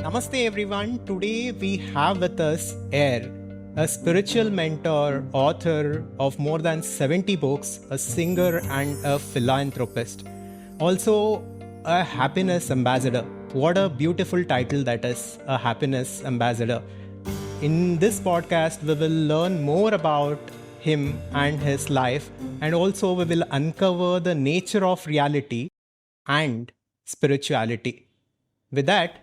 Namaste everyone. Today we have with us AiR, a spiritual mentor, author of more than 70 books, a singer and a philanthropist. Also a happiness ambassador. What a beautiful title that is, a happiness ambassador. In this podcast, we will learn more about him and his life, and also we will uncover the nature of reality and spirituality. With that,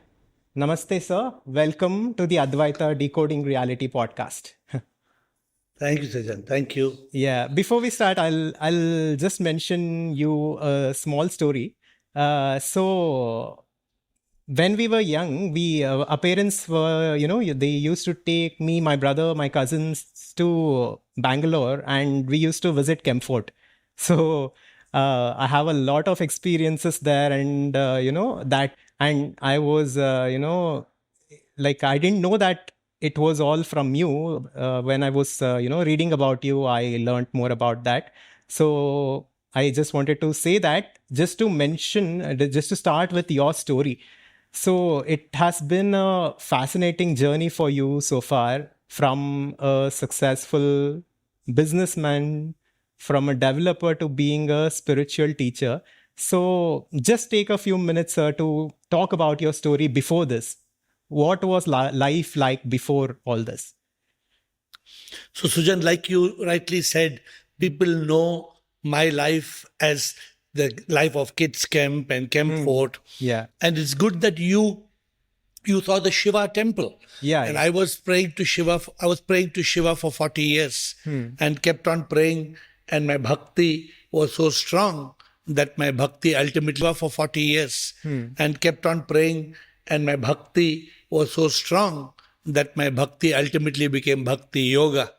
Namaste, sir. Welcome to the Advaita Decoding Reality podcast. Thank you, Sajan. Thank you. Yeah. Before we start, I'll just mention you a small story. So when we were young, our parents were, they used to take me, my brother, my cousins to Bangalore, and we used to visit Kempfort. So I have a lot of experiences there, and and I was, I didn't know that it was all from you. When I was, reading about you, I learned more about that. So I just wanted to say that, just to mention, just to start with your story. So it has been a fascinating journey for you so far, from a successful businessman, from a developer to being a spiritual teacher. So just take a few minutes to talk about your story before this. What was life like before all this? So, Sujan, like you rightly said, people know my life as the life of Kids Camp and Camp Fort. Yeah. And it's good that you saw the Shiva temple. Yeah. And I was praying to Shiva. I was praying to Shiva for 40 years and kept on praying. And my bhakti was so strong that my bhakti ultimately for 40 years and kept on praying. And my bhakti was so strong that my bhakti ultimately became bhakti yoga.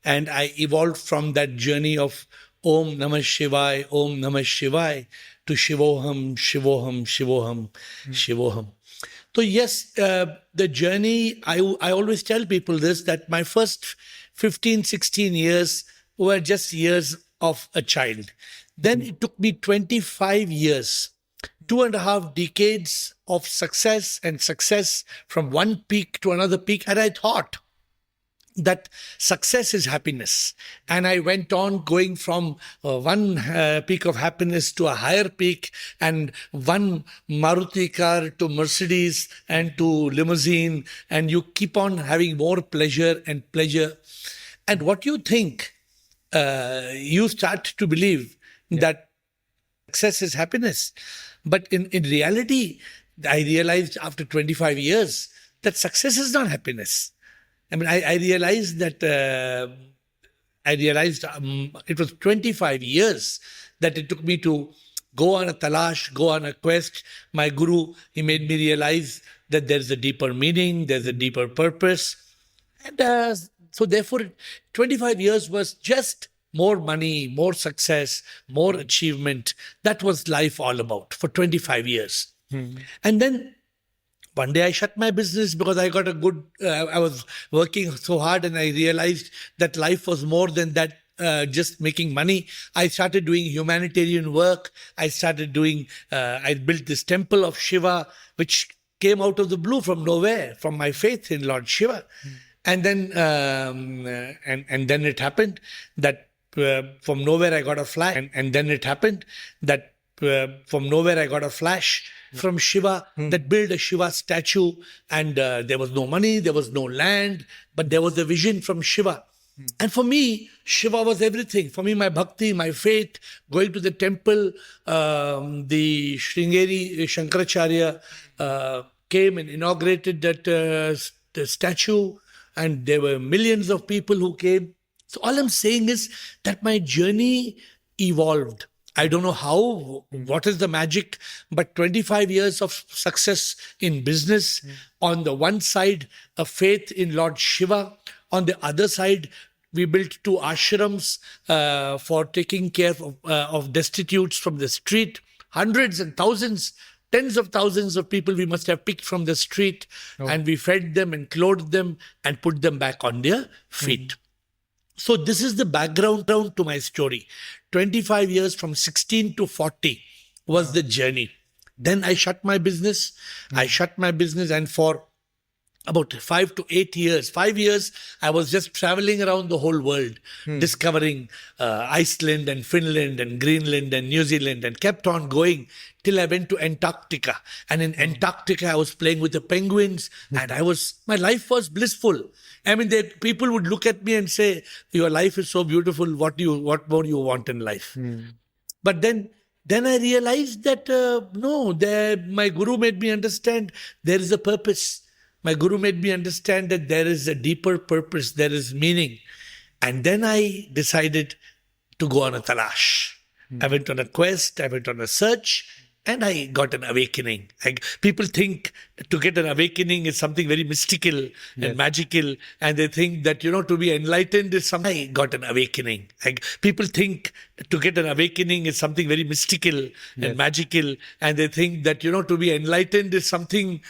And I evolved from that journey of Om Namah Shivaya, Om Namah Shivaya to Shivoham, Shivoham, Shivoham, Shivoham. So yes, the journey, I always tell people this, that my first 15, 16 years were just years of a child. Then it took me 25 years, 2.5 decades of success from one peak to another peak. And I thought that success is happiness. And I went on going from one peak of happiness to a higher peak, and one Maruti car to Mercedes and to limousine. And you keep on having more pleasure and pleasure. And what you think, you start to believe that success is happiness. But in reality, I realized after 25 years that success is not happiness. I mean, I realized that it was 25 years that it took me to go on a talash, go on a quest. My guru, he made me realize that there's a deeper meaning, there's a deeper purpose. And so therefore, 25 years was just more money, more success, more achievement. That was life all about for 25 years. And then one day I shut my business because I got I was working so hard, and I realized that life was more than that, just making money. I started doing humanitarian work. I built this temple of Shiva, which came out of the blue from nowhere, from my faith in Lord Shiva. And then, and then it happened that from nowhere I got a flash. And then it happened that from nowhere I got a flash from Shiva that built a Shiva statue, and there was no money, there was no land, but there was a vision from Shiva. And for me, Shiva was everything. For me, my bhakti, my faith, going to the temple, the Sringeri Shankaracharya came and inaugurated that the statue, and there were millions of people who came. So all I'm saying is that my journey evolved. I don't know how, what is the magic, but 25 years of success in business. On the one side, a faith in Lord Shiva. On the other side, we built 2 ashrams for taking care of destitutes from the street. Hundreds and thousands, tens of thousands of people we must have picked from the street. And we fed them and clothed them and put them back on their feet. So this is the background to my story. 25 years from 16 to 40 was the journey. Then I shut my business. And for about 5 to 8 years, 5 years, I was just traveling around the whole world, discovering Iceland and Finland and Greenland and New Zealand, and kept on going till I went to Antarctica. And in Antarctica, I was playing with the penguins, and my life was blissful. I mean, people would look at me and say, "Your life is so beautiful. What more do you want in life?" But then I realized that my guru made me understand there is a purpose. My guru made me understand that there is a deeper purpose, there is meaning. And then I decided to go on a talash. I went on a quest, I went on a search, and I got an awakening. People think to get an awakening is something very mystical and magical, and they think that, to be enlightened is something. I got an awakening. People think to get an awakening is something very mystical and magical, and they think that, to be enlightened is something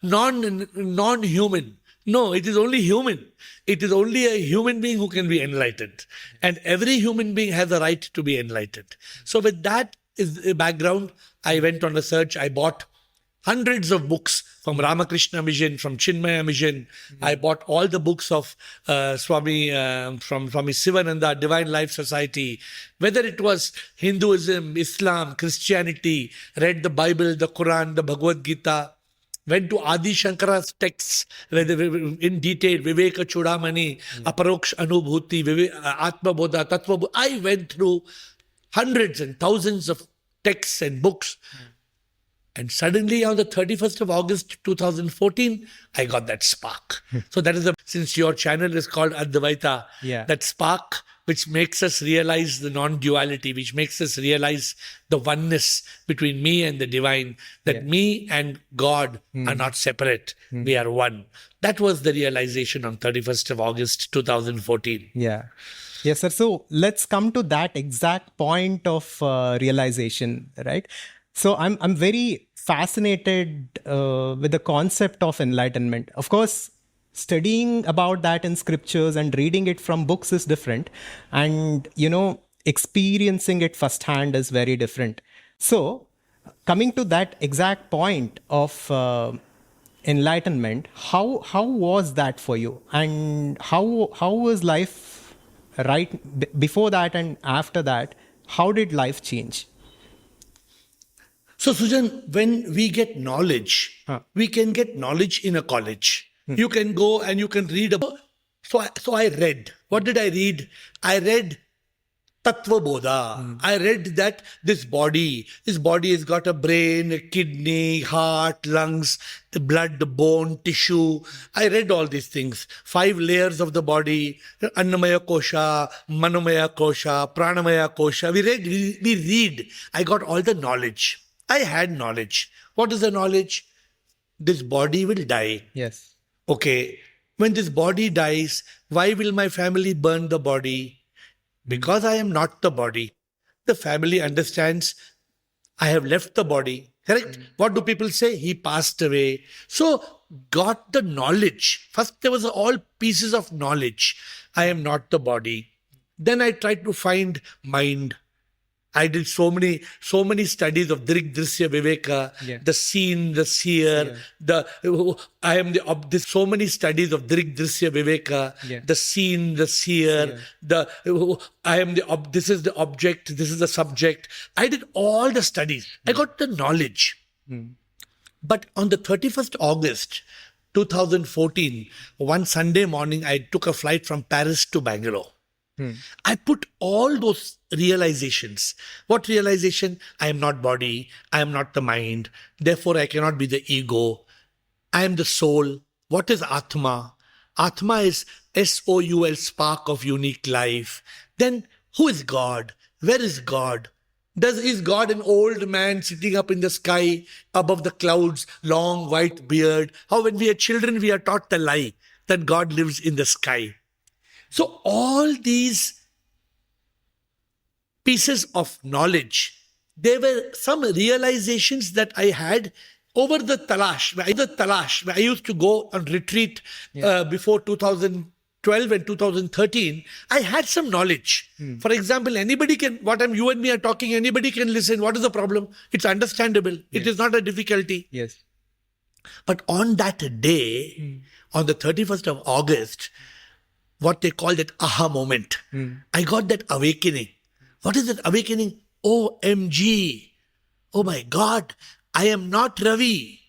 non-human. No, it is only human. It is only a human being who can be enlightened. And every human being has a right to be enlightened. So with that is the background, I went on a search. I bought hundreds of books from Ramakrishna Mission, from Chinmaya Mission. I bought all the books of Swami Sivananda, Divine Life Society. Whether it was Hinduism, Islam, Christianity, read the Bible, the Quran, the Bhagavad Gita. Went to Adi Shankara's texts in detail, Viveka Chudamani, Aparoksh Anubhuti, Atma Bodha, Tattva Bodha. I went through hundreds and thousands of texts and books. And suddenly on the 31st of August 2014, I got that spark. So that is since your channel is called Adhvaitha, that spark which makes us realize the non-duality, which makes us realize the oneness between me and the divine, that me and God are not separate, we are one. That was the realization on 31st of August 2014. Yeah. Yes, sir. So let's come to that exact point of realization, right? So I'm very fascinated with the concept of enlightenment. Of course, studying about that in scriptures and reading it from books is different, and experiencing it firsthand is very different. So coming to that exact point of enlightenment, how was that for you, and how was life right before that and after that? How did life change? So Sujan, when we get knowledge, we can get knowledge in a college. You can go and you can read about. So I read. What did I read? I read Tattva Bodha. I read that this body has got a brain, a kidney, heart, lungs, the blood, the bone, tissue. I read all these things. 5 layers of the body, Annamaya Kosha, Manomaya Kosha, Pranamaya Kosha. We read. I got all the knowledge. I had knowledge. What is the knowledge? This body will die. Yes. Okay, when this body dies, why will my family burn the body? Because I am not the body. The family understands I have left the body. Correct? What do people say? He passed away. So, got the knowledge. First, there was all pieces of knowledge. I am not the body. Then I tried to find mind. I did so many studies of Drig Drisya Viveka, the seen, the seer, so many studies of Drig Drisya Viveka, the seen, the seer, this is the object, this is the subject. I did all the studies. I got the knowledge. But on the 31st August 2014, one Sunday morning, I took a flight from Paris to Bangalore. I put all those realizations. What realization? I am not body. I am not the mind. Therefore, I cannot be the ego. I am the soul. What is Atma? Atma is S-O-U-L, spark of unique life. Then, who is God? Where is God? Is God an old man sitting up in the sky above the clouds, long white beard? How when we are children, we are taught the lie that God lives in the sky. So all these pieces of knowledge, there were some realizations that I had over the talash. I used to go on retreat before 2000, 2012 and 2013, I had some knowledge. For example, anybody can, you and me are talking, anybody can listen. What is the problem? It's understandable. It is not a difficulty. Yes. But on that day, on the 31st of August, what they call that aha moment, I got that awakening. What is that awakening? OMG. Oh my God, I am not Ravi.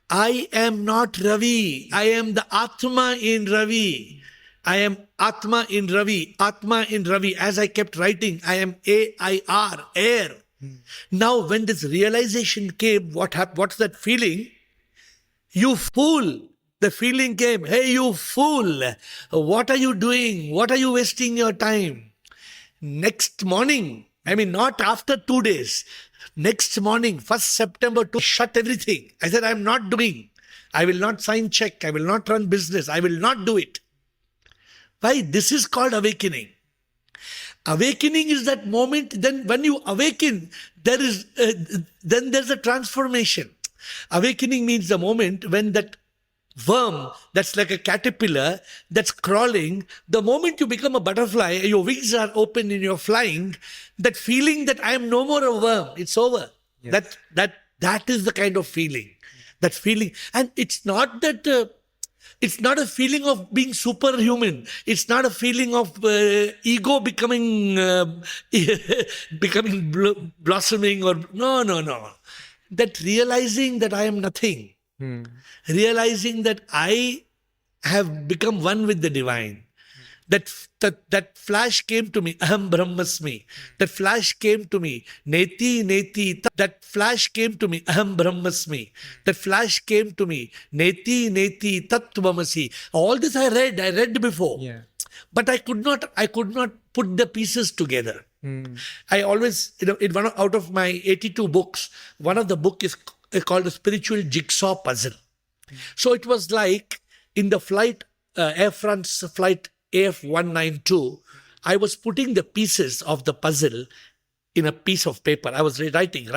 I am not Ravi. I am the Atma in Ravi. I am Atma in Ravi. Atma in Ravi. As I kept writing, I am AiR, AiR. Now, when this realization came, what's that feeling? You fool. The feeling came, hey, you fool. What are you doing? What are you wasting your time? Next morning, not after 2 days, next morning, 1st September, to shut everything. I said, I'm not doing. I will not sign check. I will not run business. I will not do it. Why? This is called awakening. Awakening is that moment. Then when you awaken, then there's a transformation. Awakening means the moment when that worm that's like a caterpillar that's crawling, the moment you become a butterfly, your wings are open and you're flying, that feeling that I am no more a worm, it's over. Yes. That is the kind of feeling. That feeling. And it's not that it's not a feeling of being superhuman. It's not a feeling of ego becoming blossoming or no. That realizing that I am nothing. Realizing that I have become one with the divine. That flash came to me, Aham Brahmasmi. That flash came to me, Neti. That flash came to me, Aham Brahmasmi. That flash came to me, Neti Tattvamasi. All this I read before. Yeah. But I could not put the pieces together. I always, out of my 82 books, one of the book is called the Spiritual Jigsaw Puzzle. So it was like in the flight, Air France flight AF192, I was putting the pieces of the puzzle in a piece of paper. I was writing.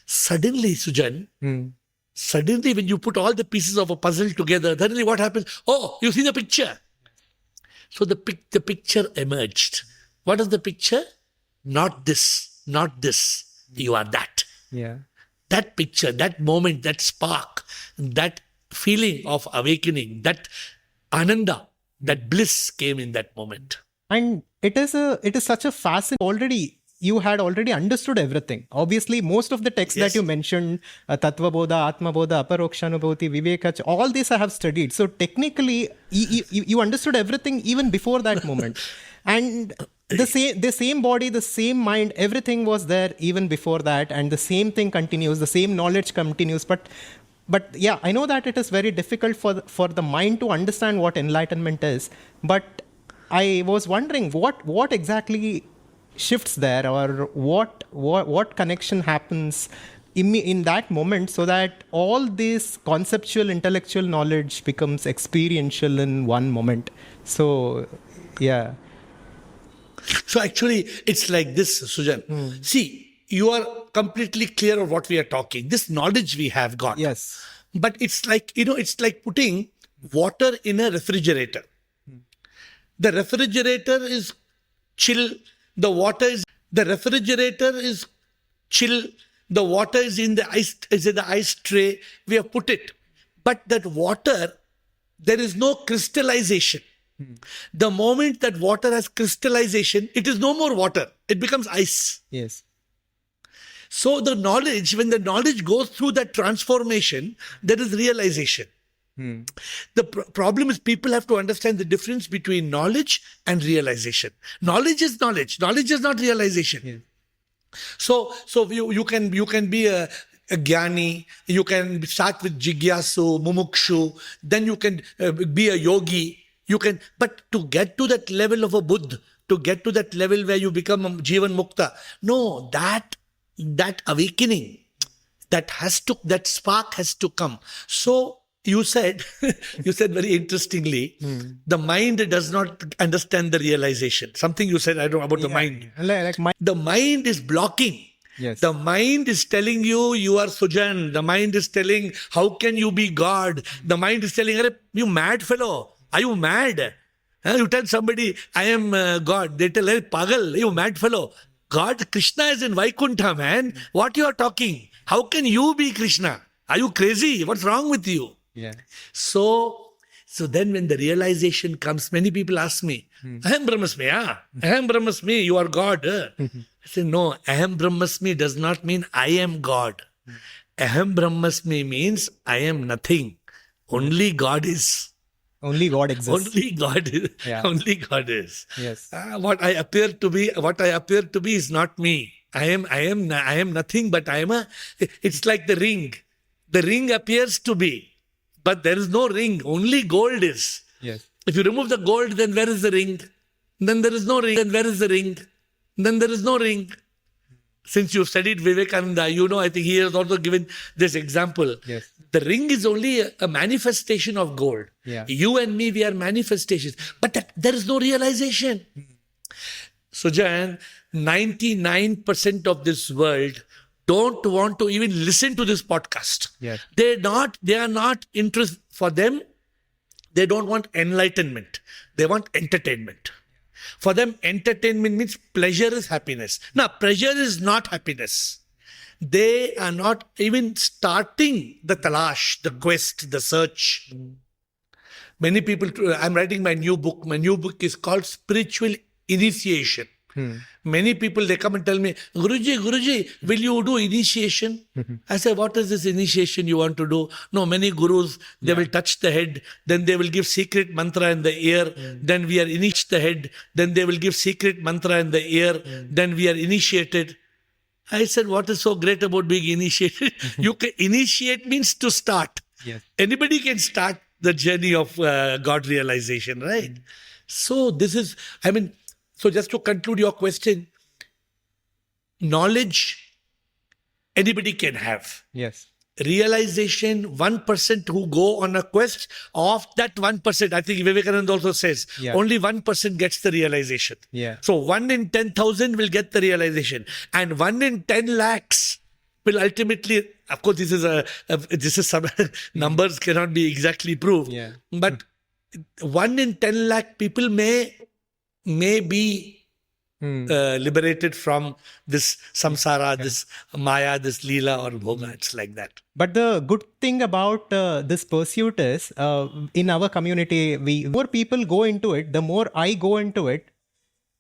Suddenly, Sujan, when you put all the pieces of a puzzle together, suddenly what happens? Oh, you see the picture. So the picture emerged. What is the picture? Not this. You are that. Yeah. That picture, that moment, that spark, that feeling of awakening, that ananda, that bliss came in that moment. And it is such a fascinating. You had already understood everything. Obviously, most of the texts that you mentioned, Tattva Bodha, Atma Bodha, Aparokshanubhuti, Viveka, all this I have studied. So technically, you understood everything even before that moment. And the same body, the same mind, everything was there even before that. And the same thing continues, the same knowledge continues. But yeah, I know that it is very difficult for the mind to understand what enlightenment is. But I was wondering what exactly shifts there, or what connection happens in that moment, so that all this conceptual, intellectual knowledge becomes experiential in one moment. So, yeah. So actually, it's like this, Sujan. See, you are completely clear of what we are talking. This knowledge we have got. Yes. But it's like, it's like putting water in a refrigerator. The refrigerator is chill. The water is chill. The water is in the ice tray. We have put it. But that water, there is no crystallization. The moment that water has crystallization, it is no more water. It becomes ice. Yes. So the knowledge, when the knowledge goes through that transformation, there is realization. The problem is people have to understand the difference between knowledge and realization. Knowledge is knowledge. Knowledge is not realization. Yeah. So you can be a jnani, you can start with jigyasu, mumukshu, then you can be a yogi. But to get to that level of a Buddha, to get to that level where you become a Jivan Mukta, no, that awakening, that spark has to come. So you said very interestingly, the mind does not understand the realization. Something you said, I don't know about the mind. Like the mind is blocking. Yes. The mind is telling you, you are Sujan. The mind is telling, how can you be God? The mind is telling, you mad fellow. Are you mad? You tell somebody, I am God. They tell, pagal, you mad fellow. God, Krishna is in Vaikuntha, man. What you are talking? How can you be Krishna? Are you crazy? What's wrong with you? Yeah. So then when the realization comes, many people ask me, Aham Brahmasmi, Aham Brahmasmi, you are God. I say, no, Aham Brahmasmi does not mean I am God. Aham Brahmasmi means I am nothing. Only God is. Only God exists. Only God is. Yeah. Only God is. Yes. What I appear to be is not me. I am nothing, but it's like the ring. The ring appears to be, but there is no ring. Only gold is. Yes. If you remove the gold, then where is the ring? Then there is no ring. Then where is the ring? Then there is no ring. Since you studied Vivekananda, I think he has also given this example. Yes. The ring is only a manifestation of gold. Yeah. You and me, we are manifestations. But there is no realization. Sujan, 99% of this world don't want to even listen to this podcast. Yes. They are not interested. For them, they don't want enlightenment. They want entertainment. For them, entertainment means pleasure is happiness. Now, pleasure is not happiness. They are not even starting the talash, the quest, the search. Many people, I'm writing my new book. My new book is called Spiritual Initiation. Many people, they come and tell me, Guruji, will you do initiation? I say, what is this initiation you want to do? No, many gurus, they will touch the head, then they will give secret mantra in the ear, then we are initiated the head, then they will give secret mantra in the ear, then we are initiated. I said, what is so great about being initiated? You can initiate means to start. Yes. Anybody can start the journey of God realization, right? So this is, so just to conclude your question, knowledge anybody can have. Yes. Realization, 1% who go on a quest, of that 1%, I think Vivekananda also says, only 1% gets the realization. Yeah. So 1 in 10,000 will get the realization, and 1 in 10 lakhs will ultimately, of course, this is some numbers cannot be exactly proved, but 1 in 10 lakh people may be liberated from this samsara, this maya, this leela or bhoga. It's like that. But the good thing about this pursuit is, in our community, more people go into it, the more I go into it,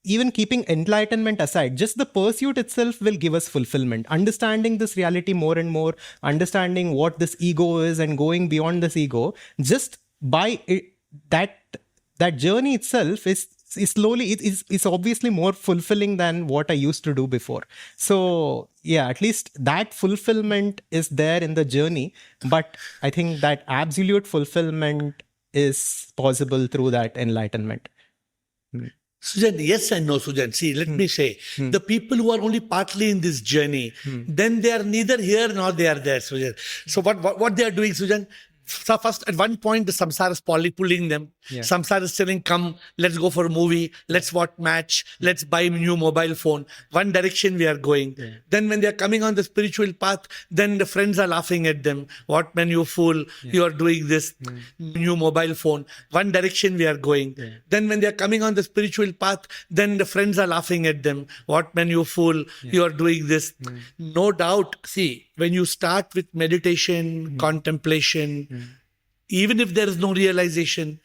even keeping enlightenment aside, just the pursuit itself will give us fulfillment. Understanding this reality more and more, understanding what this ego is and going beyond this ego, just by it, that journey itself is slowly, it's obviously more fulfilling than what I used to do before. So yeah, at least that fulfillment is there in the journey. But I think that absolute fulfillment is possible through that enlightenment. Sujan, yes and no, Sujan. See, let me say, the people who are only partly in this journey, then they are neither here nor they are there, Sujan. So what they are doing, Sujan? So first, at one point, the samsara is pulling them. Samsara is saying, come, let's go for a movie, let's watch match, let's buy a new mobile phone. One direction we are going. Then when they are coming on the spiritual path, then the friends are laughing at them. What man, you fool, you are doing this new mobile phone. One direction we are going. Then when they are coming on the spiritual path, then the friends are laughing at them. What man, you fool, you are doing this. No doubt, see, when you start with meditation, contemplation, even if there is no realization,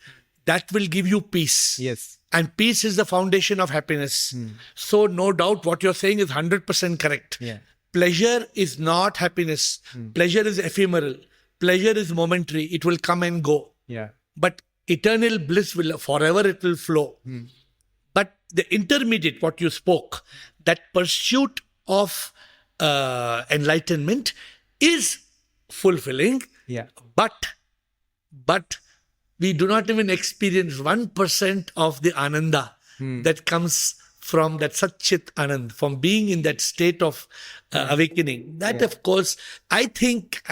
that will give you peace. Yes. And peace is the foundation of happiness. So no doubt what you're saying is 100% correct. Pleasure is not happiness. Pleasure is ephemeral. Pleasure is momentary. It will come and go. But eternal bliss will forever, it will flow. But the intermediate, what you spoke, that pursuit of enlightenment is fulfilling, but we do not even experience 1% of the ananda that comes from that Satchit Anand, from being in that state of awakening. That, of course, I think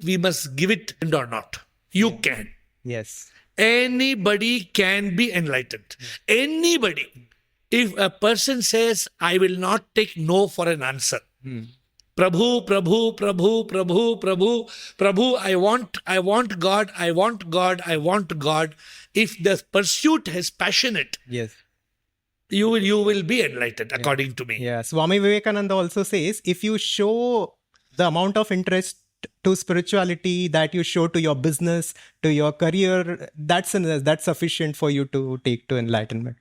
we must give it or not. You can. Yes. Anybody can be enlightened. Anybody. If a person says, I will not take no for an answer, Prabhu, Prabhu, Prabhu, Prabhu, Prabhu, Prabhu, I want God, I want God, I want God. If the pursuit is passionate, Yes. you will be enlightened, according to me. Yeah. Swami Vivekananda also says, if you show the amount of interest to spirituality that you show to your business, to your career, that's sufficient for you to take to enlightenment.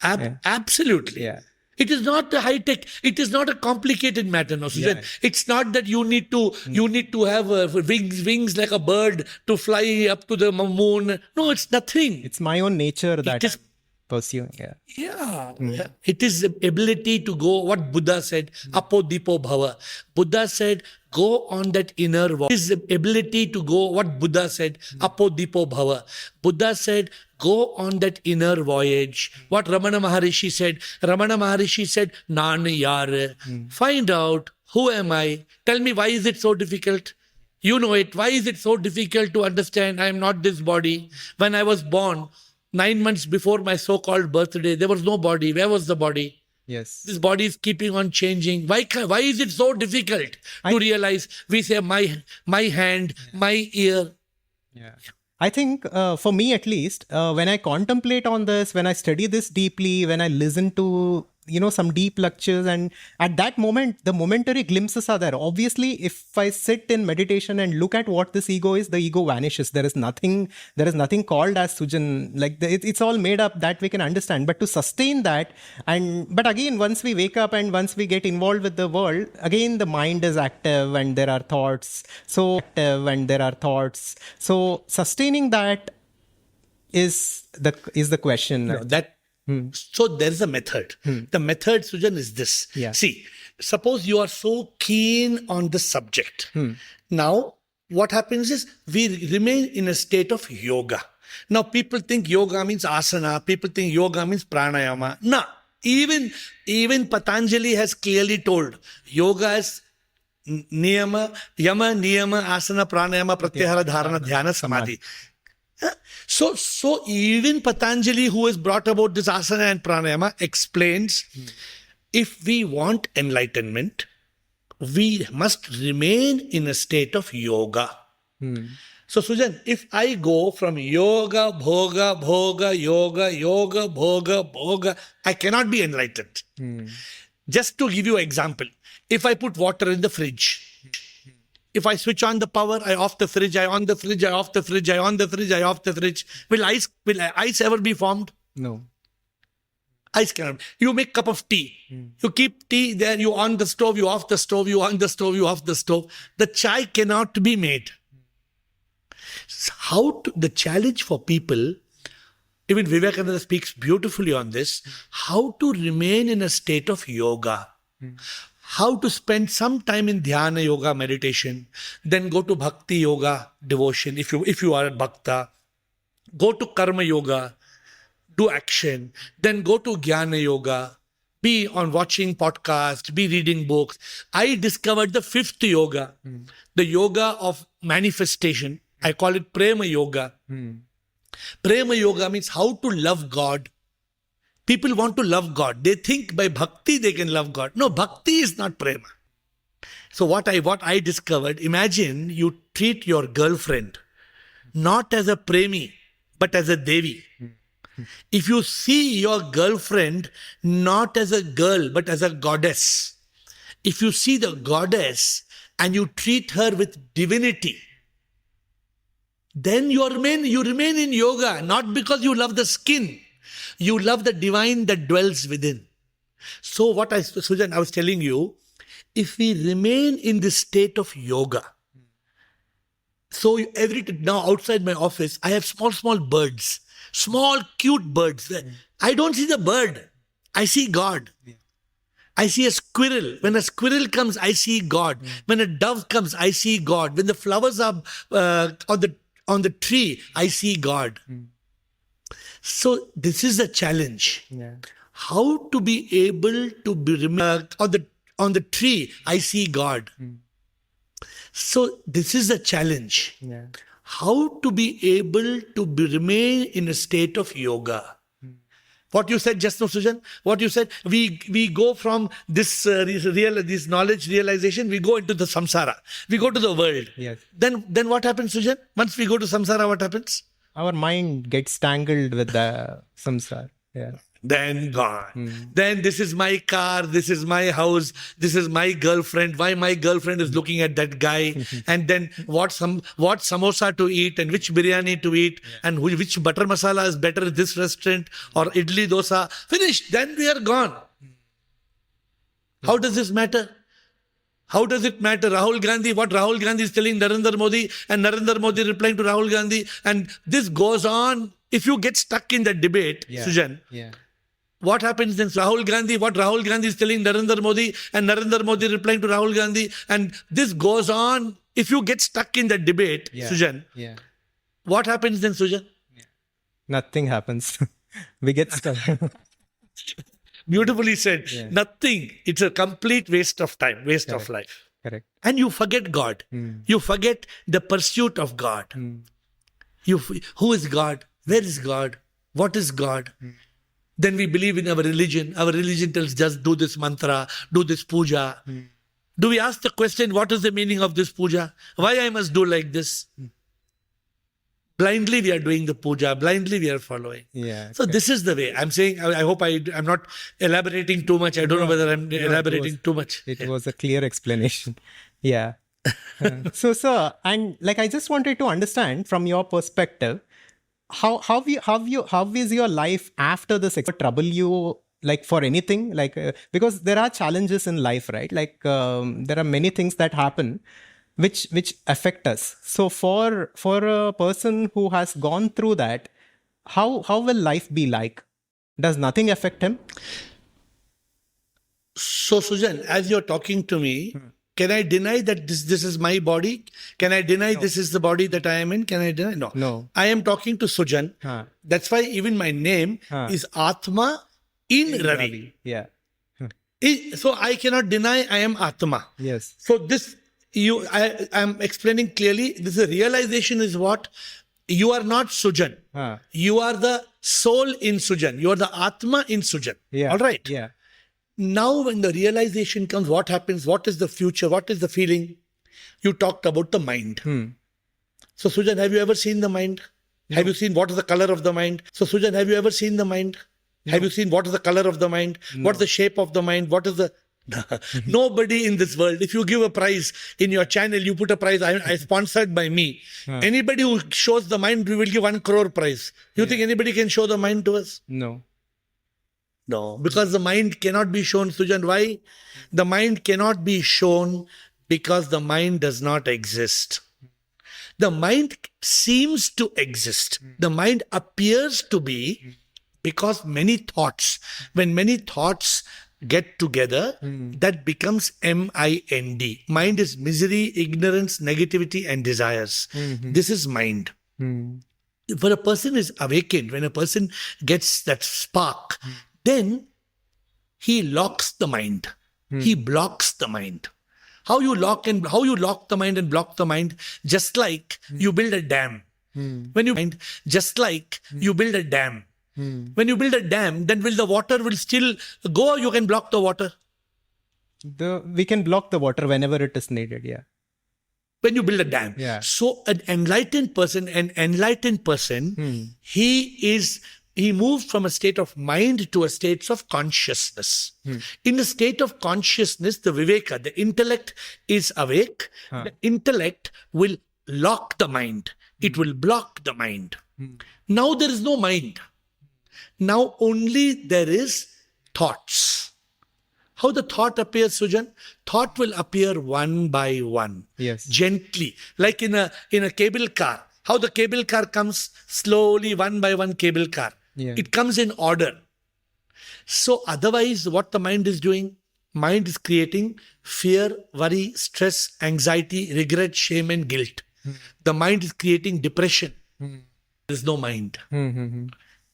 Absolutely. Yeah. It is not a high tech. It is not a complicated matter, no, Sujan. Yeah. It's not that you need to have wings like a bird to fly up to the moon. No, it's nothing. It's my own nature that is- I'm pursuing. Yeah. Yeah. It is the ability to go, what Buddha said, apodipo bhava. Buddha said, go on that inner voice. It is the ability to go, what Buddha said, apodipo bhava. Buddha said, go on that inner voyage. What Ramana Maharishi said, Nan Yar. Find out, who am I? Tell me, why is it so difficult? You know it. Why is it so difficult to understand I am not this body? When I was born, 9 months before my so-called birthday, there was no body. Where was the body? Yes. This body is keeping on changing. Why is it so difficult to realize? We say my hand, my ear. Yeah. I think for me at least, when I contemplate on this, when I study this deeply, when I listen to, some deep lectures, and at that moment, the momentary glimpses are there. Obviously, if I sit in meditation and look at what this ego is, the ego vanishes. There is nothing called as Sujan. Like it's all made up that we can understand. But to sustain that, but again, once we wake up and once we get involved with the world, again, the mind is active and there are thoughts. So sustaining that is the question. No, So there is a method. The method, Sujan, is this. Yeah. See, suppose you are so keen on the subject. Now, what happens is we remain in a state of yoga. Now, people think yoga means asana. People think yoga means pranayama. No. Even Patanjali has clearly told, yoga is yama, niyama, asana, pranayama, pratyahara, dharana, dhyana, samadhi. So even Patanjali, who has brought about this asana and pranayama, explains, if we want enlightenment, we must remain in a state of yoga. So Sujan, if I go from yoga, bhoga, yoga, bhoga, I cannot be enlightened. Just to give you an example, if I put water in the fridge, if I switch on the power, I off the fridge, I on the fridge, I off the fridge, I on the fridge, I off the fridge. Will ice ever be formed? No. Ice cannot. You make cup of tea. You keep tea there, you on the stove, you off the stove, you on the stove, you off the stove. The chai cannot be made. The challenge for people, even Vivekananda speaks beautifully on this, how to remain in a state of yoga. How to spend some time in dhyana yoga, meditation, then go to bhakti yoga, devotion, if you are a bhakta, go to karma yoga, do action, then go to jnana yoga, be on watching podcasts, be reading books. I discovered the fifth yoga, the yoga of manifestation. I call it prema yoga. Prema yoga means how to love God. People want to love God. They think by bhakti they can love God. No, bhakti is not prema. So what I discovered, imagine you treat your girlfriend not as a premi, but as a devi. If you see your girlfriend not as a girl, but as a goddess, if you see the goddess and you treat her with divinity, then you remain in yoga, not because you love the skin. You love the divine that dwells within. So Sujan, I was telling you, if we remain in this state of yoga, so now outside my office, I have small birds, small cute birds. I don't see the bird. I see God. I see a squirrel. When a squirrel comes, I see God. When a dove comes, I see God. When the flowers are on the tree, I see God. So this is the challenge. Yeah. How to be able to be on the tree, I see God. So this is the challenge. Yeah. How to be able to remain in a state of yoga. What you said just now, Sujan, what you said, we go from this knowledge realization, we go into the samsara. We go to the world. Yes. Then what happens, Sujan? Once we go to samsara, what happens? Our mind gets tangled with the samsara. Yeah. Then gone. Then this is my car, this is my house, this is my girlfriend. Why my girlfriend is looking at that guy? And then what samosa to eat and which biryani to eat and which butter masala is better in this restaurant or idli dosa. Finished. Then we are gone. How does this matter? How does it matter? Rahul Gandhi, what Rahul Gandhi is telling Narendra Modi and Narendra Modi replying to Rahul Gandhi, and this goes on. If you get stuck in that debate, Sujan, what happens then? Rahul Gandhi, what Rahul Gandhi is telling Narendra Modi and Narendra Modi replying to Rahul Gandhi, and this goes on. If you get stuck in that debate, Sujan, what happens then, Sujan? Nothing happens. We get stuck. Beautifully said. Nothing. It's a complete waste of time, waste of life. Correct. And you forget God. You forget the pursuit of God. Who is God? Where is God? What is God? Then we believe in our religion. Our religion tells just do this mantra, do this puja. Do we ask the question, what is the meaning of this puja? Why I must do like this? Blindly we are doing the puja. Blindly we are following. So this is the way. I'm saying, I hope I'm not elaborating too much. I don't know whether I'm elaborating too much. It was a clear explanation. Yeah. So, sir, and like I just wanted to understand from your perspective, how is your life after this? Trouble you like for anything? Like because there are challenges in life, right? Like there are many things that happen which affect us. So for a person who has gone through that, how will life be like? Does nothing affect him? So Sujan, as you're talking to me, can I deny that this is my body? Can I deny this is the body that I am in? Can I deny? No. No. I am talking to Sujan. That's why even my name is Atma in Ravi. Yeah. So I cannot deny I am Atma. Yes. So this, I am explaining clearly, this realization is what? You are not Sujan. You are the soul in Sujan. You are the Atma in Sujan. Yeah. All right? Yeah. Now when the realization comes, what happens? What is the future? What is the feeling? You talked about the mind. So Sujan, have you ever seen the mind? No. Have you seen what is the color of the mind? So Sujan, have you ever seen the mind? No. Have you seen what is the color of the mind? No. What is the shape of the mind? What is the... Nobody in this world, if you give a prize in your channel, you put a prize, I sponsored by me. Anybody who shows the mind, we will give 1 crore prize. You think anybody can show the mind to us? No. No, because the mind cannot be shown, Sujan. Why? The mind cannot be shown because the mind does not exist. The mind seems to exist. The mind appears to be because many thoughts, when many thoughts get together, that becomes M-I-N-D. Mind is misery, ignorance, negativity and desires. This is mind. When a person is awakened, when a person gets that spark, then he locks the mind. He blocks the mind. How you lock the mind and block the mind? Just like you build a dam. When you build a dam. When you build a dam, then the water will still go, or you can block the water? We can block the water whenever it is needed, yeah. When you build a dam. Yeah. So an enlightened person, he moves from a state of mind to a state of consciousness. In the state of consciousness, the viveka, the intellect is awake. The intellect will lock the mind. It will block the mind. Now there is no mind. Now only there is thoughts. How the thought appears, Sujan? Thought will appear one by one. Yes. Gently. Like in a cable car. How the cable car comes slowly, one by one cable car. Yeah. It comes in order. So otherwise, what the mind is doing? Mind is creating fear, worry, stress, anxiety, regret, shame and guilt. The mind is creating depression. There is no mind.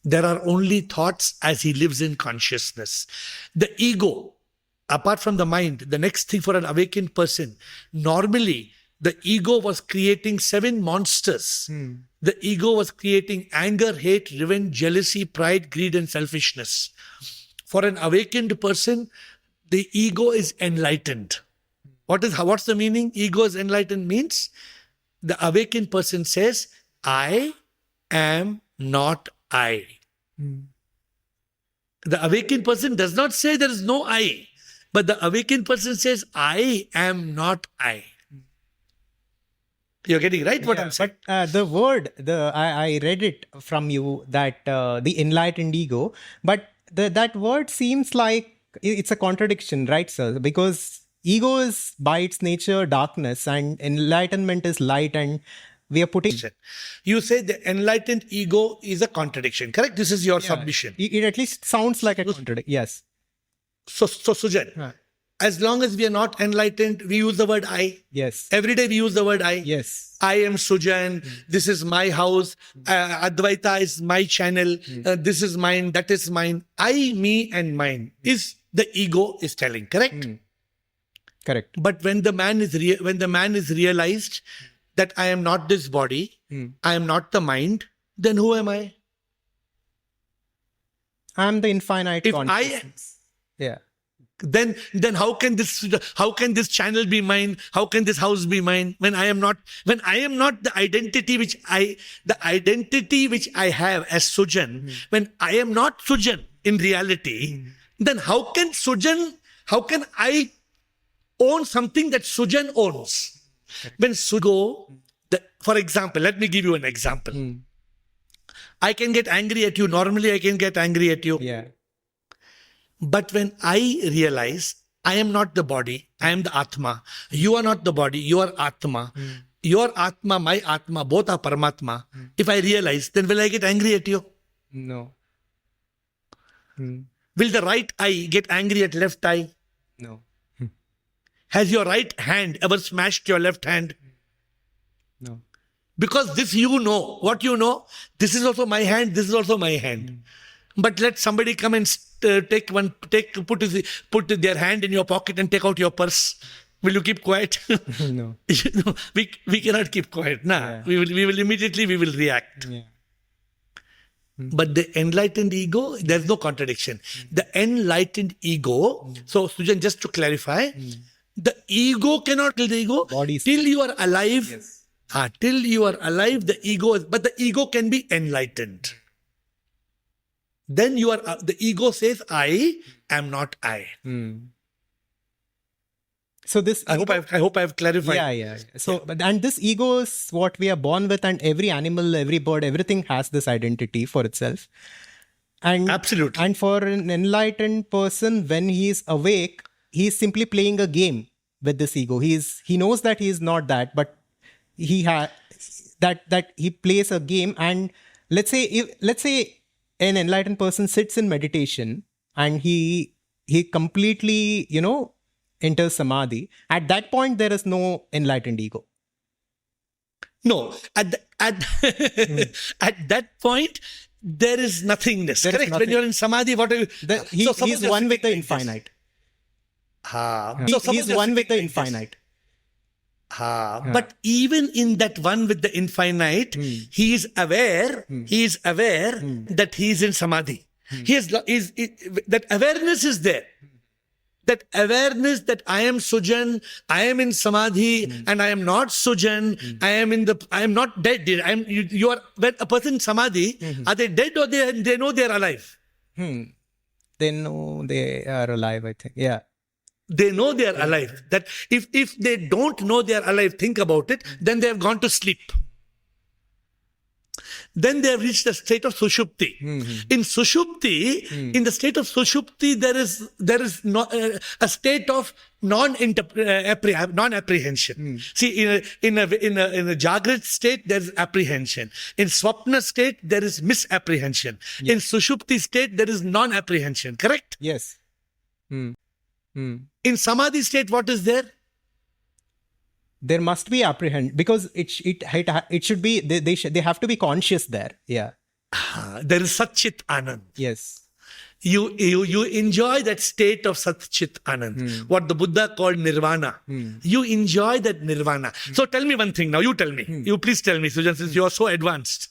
There are only thoughts as he lives in consciousness. The ego, apart from the mind, the next thing for an awakened person, normally the ego was creating 7 monsters the ego was creating anger, hate, revenge, jealousy, pride, greed, and selfishness. For an awakened person, the ego is enlightened. What's the meaning? Ego is enlightened means the awakened person says, I am not I. The awakened person does not say there is no I, but the awakened person says, I am not I. You're getting right what I'm saying? But the word, I read it from you that the enlightened ego, but that word seems like it's a contradiction, right, sir? Because ego is by its nature darkness and enlightenment is light, and we are putting... You say the enlightened ego is a contradiction, correct? This is your submission. It at least sounds like a contradiction, yes. So Sujan, as long as we are not enlightened, we use the word I. Yes. Every day we use the word I. Yes. I am Sujan. This is my house. Advaita is my channel. This is mine. That is mine. I, me, and mine is the ego is telling. Correct. Correct. But when the man is realized that I am not this body, I am not the mind, then who am I? I am the infinite If consciousness. Then how can this channel be mine? How can this house be mine when I am not the identity which I have as Sujan, when I am not Sujan in reality, then how can I own something that Sujan owns? When Sugo, for example, let me give you an example. I can get angry at you. Normally I can get angry at you. Yeah. But when I realize I am not the body, I am the Atma. You are not the body, you are Atma. Your Atma, my Atma, both are Paramatma. If I realize, then will I get angry at you? No. Will the right eye get angry at left eye? No. Has your right hand ever smashed your left hand? No. Because this you know. What you know? This is also my hand, this is also my hand. But let somebody come and put their hand in your pocket and take out your purse. Will you keep quiet? No. we cannot keep quiet. Nah. Yeah. We will immediately react. Yeah. But the enlightened ego, there's no contradiction. The enlightened ego, so Sujan, just to clarify, the ego cannot kill the ego. Till you are alive. Yes. Till you are alive, the ego is, but the ego can be enlightened. Then you are, the ego says, I am not I. So this, I hope I've clarified. Yeah. So, and this ego is what we are born with, and every animal, every bird, everything has this identity for itself. And absolutely. And for an enlightened person, when he is awake, he is simply playing a game with this ego. He knows that he is not that, but he that he plays a game. And let's say an enlightened person sits in meditation and he completely, enters samadhi. At that point, there is no enlightened ego. No, at that point, there is nothingness. Correct. When you're in samadhi, what are you? He's one with the infinite. He's one with the infinite. But even in that one with the infinite, he is aware. He is aware that he is in samadhi. That awareness is there. That awareness that I am Sujan, I am in samadhi, and I am not Sujan. I am not dead. You are when a person in samadhi, are they dead or they know they are alive? They know they are alive, I think. Yeah. They know they are alive. That if they don't know they are alive, think about it, then they have gone to sleep. Then they have reached the state of sushupti. In sushupti, in the state of sushupti, there is a state of non-apprehension. See, in a Jagrat state, there is apprehension. In Swapna state, there is misapprehension. In sushupti state, there is non-apprehension. Correct? Yes. In samadhi state, what is there? There must be apprehension, because it should be, they have to be conscious there. Yeah. There is Satchit Anand. Yes. You enjoy that state of Sat Chit Anand, what the Buddha called nirvana. You enjoy that nirvana. So tell me one thing now. You tell me. You please tell me, Sujan, since you are so advanced.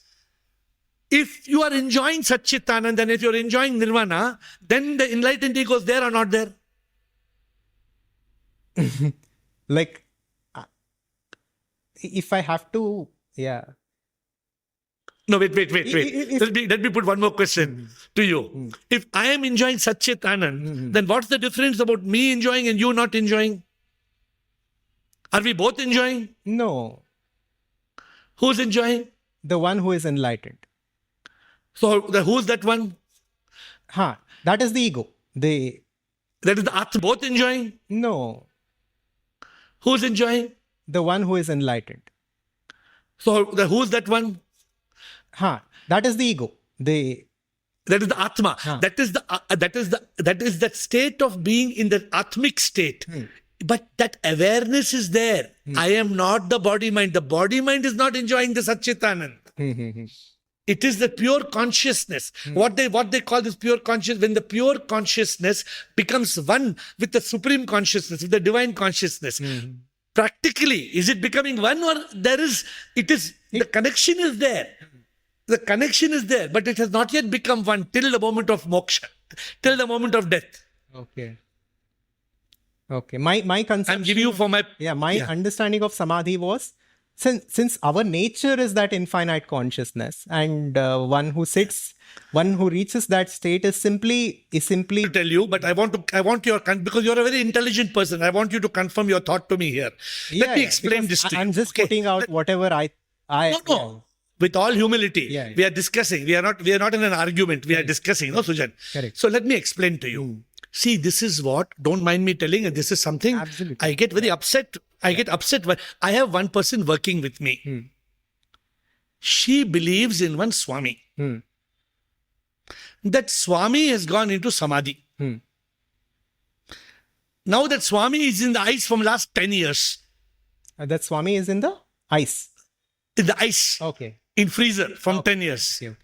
If you are enjoying Sat Chit Anand and if you are enjoying nirvana, then the enlightened ego is there or not there? Like, if I have to, yeah. No, wait. Let me put one more question to you. If I am enjoying Sat Chit Anand, then what's the difference about me enjoying and you not enjoying? Are we both enjoying? No. Who's enjoying? The one who is enlightened. So who's that one? That is the ego. That is the Atman. Both enjoying? No. Who's enjoying? The one who is enlightened. So who's that one? That is the ego. That is the Atma. That is that state of being in the Atmic state. But that awareness is there. I am not the body mind. The body mind is not enjoying the Satchitanand. It is the pure consciousness. What they call this pure consciousness, when the pure consciousness becomes one with the supreme consciousness, with the divine consciousness. Practically, is it becoming one, or the connection is there. The connection is there, but it has not yet become one till the moment of moksha, till the moment of death. Okay. My conception, I'm giving you for my understanding of samadhi was, since our nature is that infinite consciousness, and one who reaches that state is simply to tell you, but I want your, because you're a very intelligent person, I want you to confirm your thought to me here. Let me explain this to you. I'm just putting out whatever I No. With all humility, we are discussing. We are not in an argument. We are discussing, no, Sujan? Correct. So let me explain to you. See, this is what, don't mind me telling, and this is something I get very upset. I get upset when I have one person working with me. She believes in one Swami. That Swami has gone into Samadhi. Now that Swami is in the ice from last 10 years. That Swami is in the ice. In the ice. Okay. In freezer from 10 years. Okay.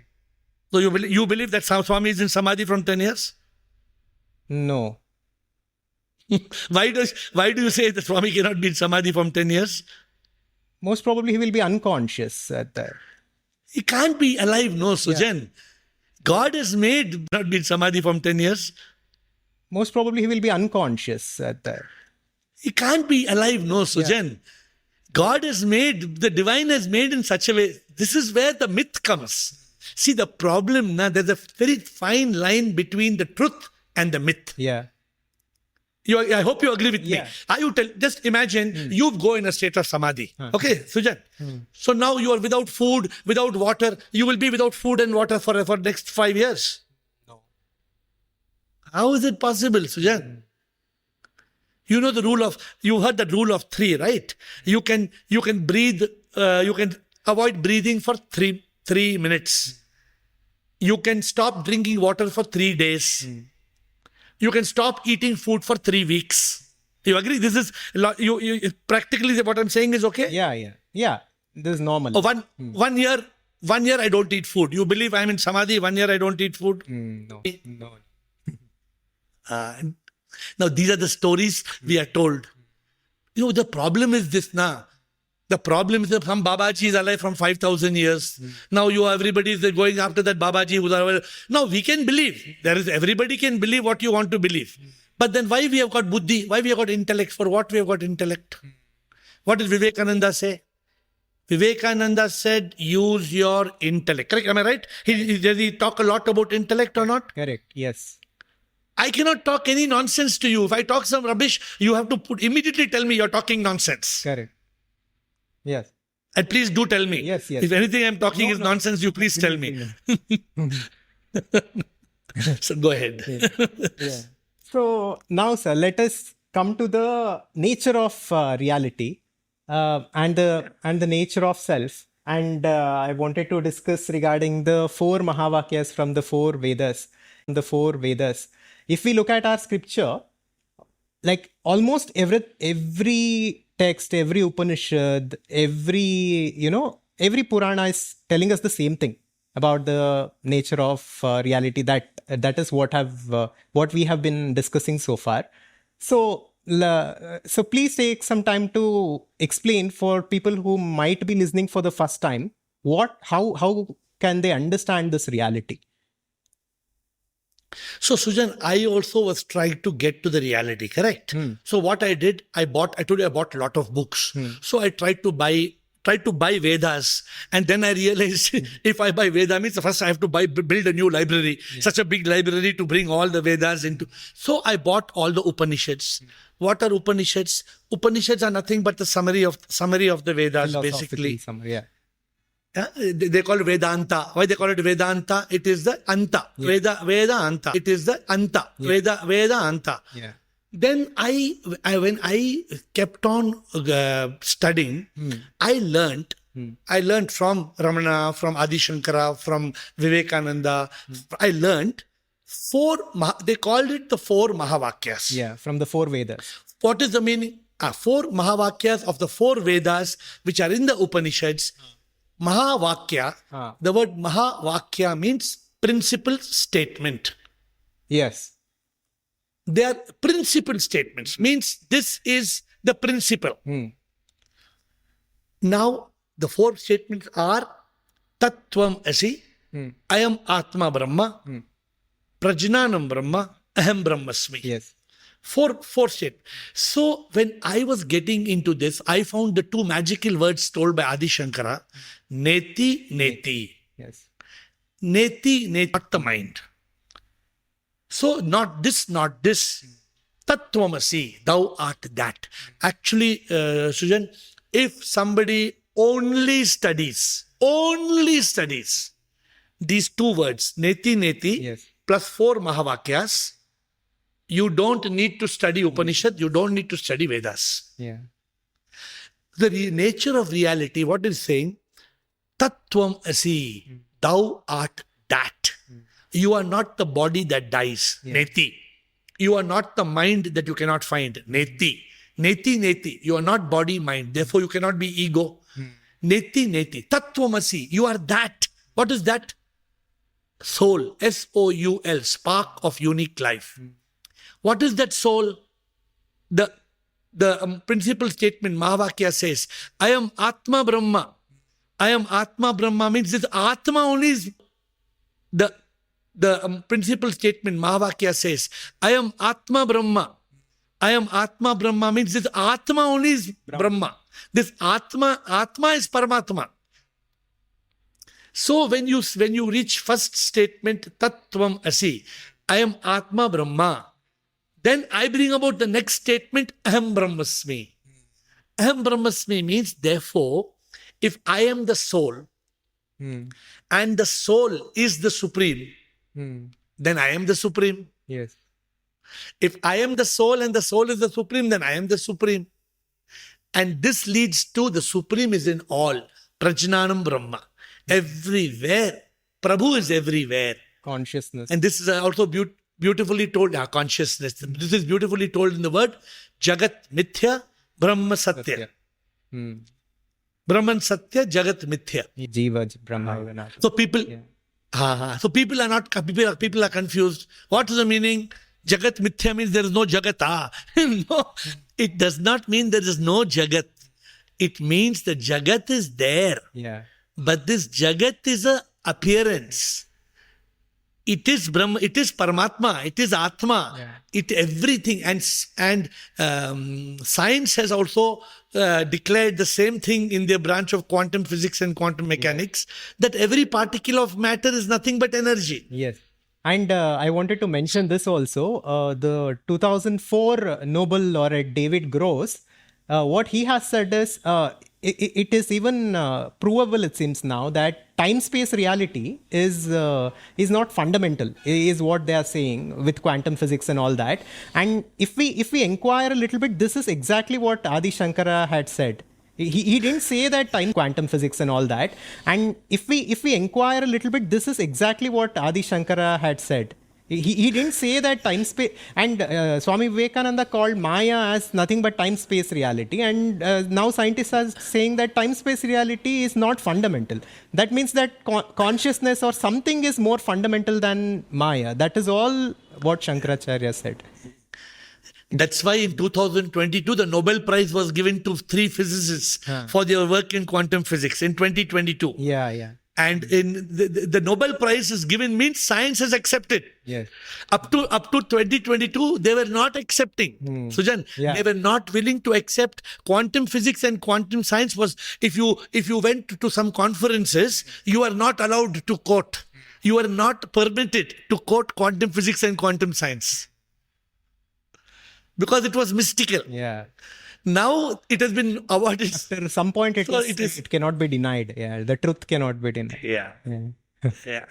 So you believe that Swami is in Samadhi from 10 years? No. Why do you say that Swami cannot be in Samadhi from 10 years? Most probably he will be unconscious at that. He can't be alive, no, Sujan. Yeah. God has made not be in Samadhi from 10 years. Most probably he will be unconscious at that. He can't be alive, no, Sujan. Yeah. God has made, the divine has made in such a way. This is where the myth comes. See, the problem, there's a very fine line between the truth and the myth. Yeah. I hope you agree with me. Just imagine you go in a state of samadhi. Okay, Sujan. So now you are without food, without water. You will be without food and water for next 5 years. No. How is it possible, Sujan? You know you heard the rule of 3, right? You can breathe, you can avoid breathing for 3 minutes. You can stop drinking water for 3 days. You can stop eating food for 3 weeks. You agree? This is, you practically what I'm saying is okay? Yeah. This is normal. 1 year I don't eat food. You believe I'm in samadhi, 1 year I don't eat food? No. Now, these are the stories we are told. The problem is this now. The problem is that some Babaji is alive from 5,000 years. Now everybody is going after that Babaji who's alive. Now we can believe. Everybody can believe what you want to believe. But then why we have got buddhi? Why we have got intellect? For what we have got intellect? What did Vivekananda say? Vivekananda said, use your intellect. Correct? Am I right? Does he talk a lot about intellect or not? Correct. Yes. I cannot talk any nonsense to you. If I talk some rubbish, you have to immediately tell me you're talking nonsense. Correct. Yes. And please do tell me. Yes. If anything I'm talking is nonsense, you please tell me. So go ahead. Yeah. So now, sir, let us come to the nature of reality and the nature of self. And I wanted to discuss regarding the 4 Mahavakyas from the 4 Vedas. If we look at our scripture, like almost every text, every Upanishad, every Purana is telling us the same thing about the nature of reality. That is what we have been discussing so far. So please take some time to explain for people who might be listening for the first time how can they understand this reality. So, Sujan, I also was trying to get to the reality, correct? So what I did, I told you I bought a lot of books. So I tried to buy Vedas, and then I realized if I buy Veda means first I have to build a new library, such a big library to bring all the Vedas into. So I bought all the Upanishads. What are Upanishads? Upanishads are nothing but the summary of the Vedas, basically. Summary, yeah. They call it Vedanta. Why they call it Vedanta? It is the Anta. Yeah. Veda Anta. It is the Anta. Yeah. Veda Anta. Yeah. Then when I kept on studying, I learned from Ramana, from Adi Shankara, from Vivekananda. I learned they called it the 4 Mahavakyas. Yeah, from the 4 Vedas. What is the meaning? 4 Mahavakyas of the 4 Vedas, which are in the Upanishads. Mahavakya, the word Mahavakya means principal statement. Yes. They are principal statements, means this is the principle. Now, the 4 statements are Tattvam Asi, I am Atma Brahma, Prajnanam Brahma, Aham Brahmasmi. Yes. 4 statements. So, when I was getting into this, I found the 2 magical words told by Adi Shankara, Neti, Neti. Yes. Neti, Neti, not the mind. So, not this. Tattvamasi, thou art that. Actually, Sujan, if somebody only studies these 2 words, Neti, Neti, yes, plus 4 Mahavakyas, you don't need to study Upanishad, you don't need to study Vedas. Yeah. The nature of reality, what is saying? Tattvam asi, thou art that. You are not the body that dies, Neti. You are not the mind that you cannot find, Neti. Neti. You are not body, mind. Therefore, you cannot be ego. Neti. Tattvam asi, you are that. What is that? Soul, S-O-U-L, spark of unique life. What is that soul? The principal statement, Mahavakya says, I am Atma Brahma. I am Atma Brahma means this Atma only is the principal statement, Mahavakya says, I am Atma Brahma. I am Atma Brahma means this Atma only is Brahma. This Atma is Paramatma. So when you reach first statement, Tattvam Asi, I am Atma Brahma, then I bring about the next statement, Aham Brahmasmi. Aham Brahmasmi means, therefore, if I am the soul and the soul is the supreme, then I am the supreme. Yes. If I am the soul and the soul is the supreme, then I am the supreme. And this leads to the supreme is in all. Prajnanam Brahma. Everywhere. Prabhu is everywhere. Consciousness. And this is also beautifully told, consciousness. This is beautifully told in the word Jagat Mithya Brahma Satya. Brahman Satya, Jagat Mithya. Jiva Brahma. So people, people are confused. What is the meaning? Jagat Mithya means there is no Jagat. No, it does not mean there is no Jagat. It means the Jagat is there. Yeah. But this Jagat is a appearance. It is Brahma, it is Paramatma, it is Atma, it everything. And science has also declared the same thing in their branch of quantum physics and quantum mechanics, that every particle of matter is nothing but energy. Yes. And I wanted to mention this also. The 2004 Nobel laureate David Gross, what he has said is, it is even provable, it seems now, that time-space reality is not fundamental, is what they are saying with quantum physics and all that. And if we inquire a little bit, this is exactly what Adi Shankara had said. He didn't say that time quantum physics and all that. And if we inquire a little bit, this is exactly what Adi Shankara had said. He didn't say that time space, and Swami Vivekananda called Maya as nothing but time space reality, and now scientists are saying that time space reality is not fundamental. That means that consciousness or something is more fundamental than Maya. That is all what Shankaracharya said. That's why in 2022, the Nobel Prize was given to 3 physicists for their work in quantum physics in 2022. Yeah. And in the Nobel Prize is given means science has accepted. Yes. Up to 2022, they were not accepting. Sujan, they were not willing to accept quantum physics and quantum science. Was if you went to some conferences, you are not allowed to quote. You are not permitted to quote quantum physics and quantum science because it was mystical. Yeah. Now it has been awarded. After some point, it cannot be denied. Yeah, the truth cannot be denied. Yeah. Yeah.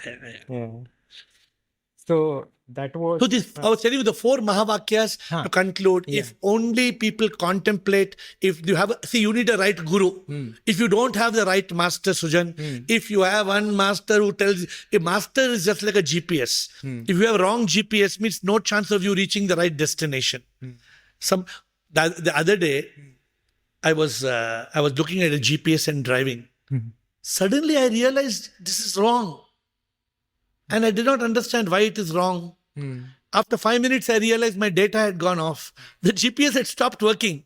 So that was. So this, I was telling you the 4 Mahavakyas to conclude. Yeah. If only people contemplate, if you have, you need a right guru. If you don't have the right master, Sujan, if you have one master who tells, a master is just like a GPS. If you have wrong GPS, means no chance of you reaching the right destination. The other day, I was looking at a GPS and driving. Suddenly, I realized this is wrong, and I did not understand why it is wrong. After 5 minutes, I realized my data had gone off. The GPS had stopped working.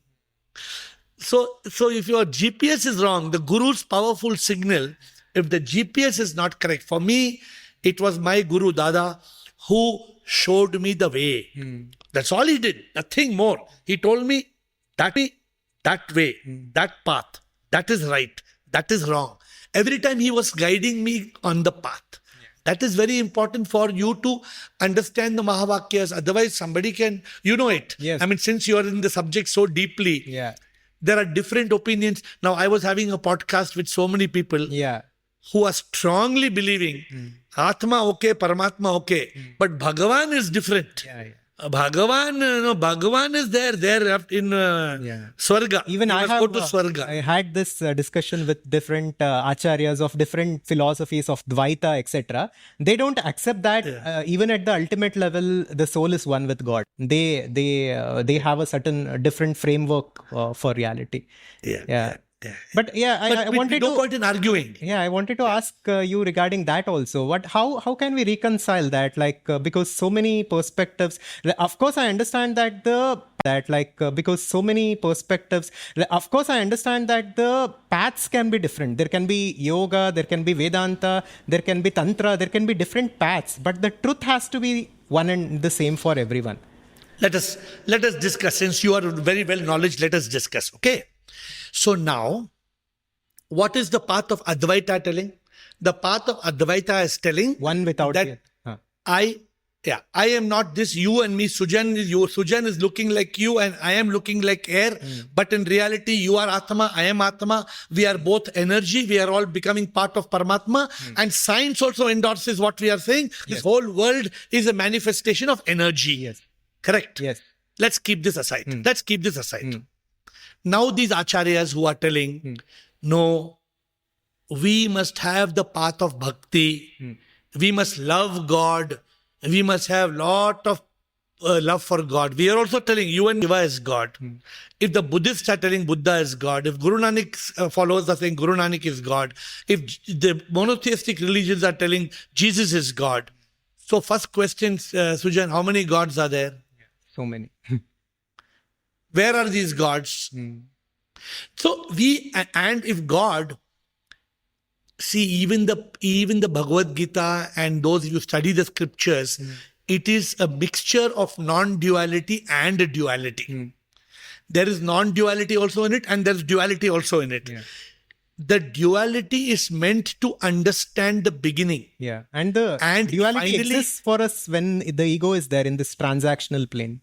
So if your GPS is wrong, the Guru's powerful signal, if the GPS is not correct, for me, it was my Guru Dada who showed me the way. That's all he did, nothing more. He told me that way, that path, that is right, that is wrong. Every time he was guiding me on the path. That is very important for you to understand the Mahavakyas. Otherwise, somebody can, you know it. Yes. I mean, since you are in the subject so deeply, there are different opinions. Now, I was having a podcast with so many people who are strongly believing Atma okay, Paramatma okay, but Bhagavan is different. Bhagavan is there in Swarga. Even I had this discussion with different acharyas of different philosophies of Advaita, etc. They don't accept that even at the ultimate level, the soul is one with God. They have a certain different framework for reality. But I wanted no point in arguing. I wanted to ask you regarding that also. How can we reconcile that? Because so many perspectives. Of course, I understand that because so many perspectives. Of course, I understand that the paths can be different. There can be yoga, there can be Vedanta, there can be Tantra, there can be different paths. But the truth has to be one and the same for everyone. Let us discuss. Since you are very well knowledge, let us discuss. Okay. So now, what is the path of Advaita telling? The path of Advaita is telling one without that I am not this, you and me, Sujan is looking like you and I am looking like air. But in reality, you are Atma, I am Atma. We are both energy. We are all becoming part of Paramatma. And science also endorses what we are saying. This whole world is a manifestation of energy. Yes. Correct? Yes. Let's keep this aside. Now these acharyas who are telling, no, we must have the path of bhakti. We must love God. We must have lot of love for God. We are also telling you and Shiva is God. If the Buddhists are telling Buddha is God, if Guru Nanak followers are saying Guru Nanak is God, if the monotheistic religions are telling Jesus is God. So first question, Sujan, how many gods are there? So many. Where are these gods? So and if God, see, even the Bhagavad Gita and those you study the scriptures, it is a mixture of non-duality and duality. There is non-duality also in it and there is duality also in it. The duality is meant to understand the beginning. And duality exists for us when the ego is there in this transactional plane.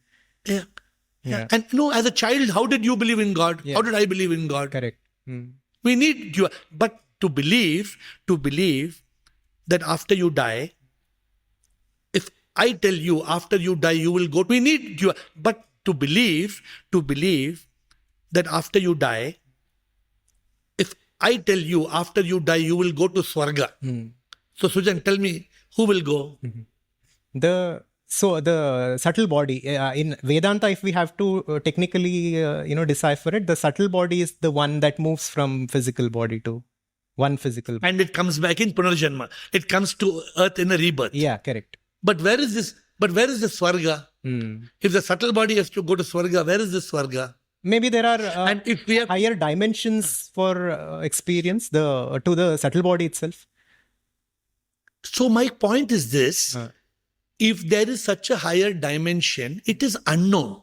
And as a child, how did you believe in God? How did I believe in God? Correct. We need but to believe that after you die, if I tell you after you die you will go, we need but to believe that after you die, if I tell you after you die you will go to Swarga. So Sujan, tell me, who will go? So the subtle body in Vedanta, if we have to technically, decipher it, the subtle body is the one that moves from physical body to one physical. And it comes back in Punarjanma. It comes to earth in a rebirth. Yeah, correct. But where is this? But where is the Swarga? If the subtle body has to go to Swarga, where is the Swarga? Maybe there are And if we have higher dimensions for experience to the subtle body itself. So my point is this. If there is such a higher dimension, it is unknown.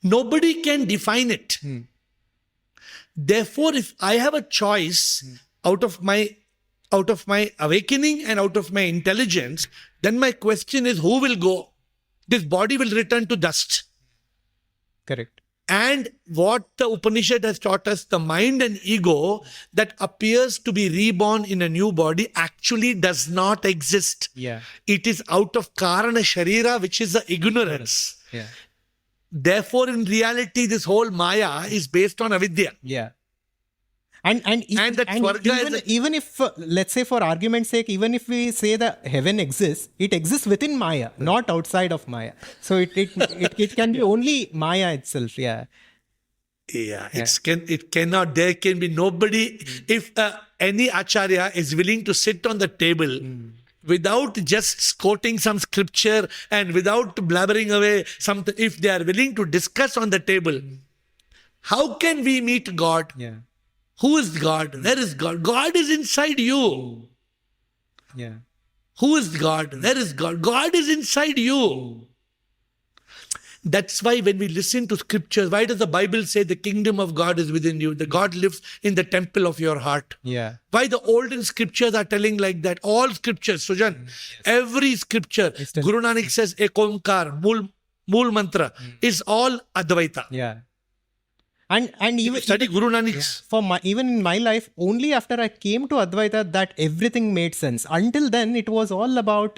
Nobody can define it. Therefore, if I have a choice out of my awakening and out of my intelligence, then my question is, who will go? This body will return to dust. Correct. And what the Upanishad has taught us, the mind and ego that appears to be reborn in a new body actually does not exist. Yeah. It is out of Karana Sharira, which is the ignorance. Yeah. Therefore, in reality, this whole Maya is based on avidya. Yeah. And that Swarga even if, let's say for argument's sake, even if we say that heaven exists, it exists within Maya, not outside of Maya. So it can be only Maya itself. Yeah. Yeah, it cannot. There can be nobody. If any acharya is willing to sit on the table without just quoting some scripture and without blabbering away something, if they are willing to discuss on the table, how can we meet God? Yeah. Who is God? Where is God? God is inside you. Yeah. Who is God? Where is God? God is inside you. That's why when we listen to scriptures, why does the Bible say the kingdom of God is within you? The God lives in the temple of your heart. Yeah. Why the olden scriptures are telling like that? All scriptures, Sujan, every scripture, Guru Nanak says, Ek Omkar, Mool Mantra, is all Advaita. Yeah. And even study Guru Nanak's. Even in my life, only after I came to Advaita that everything made sense. Until then, it was all about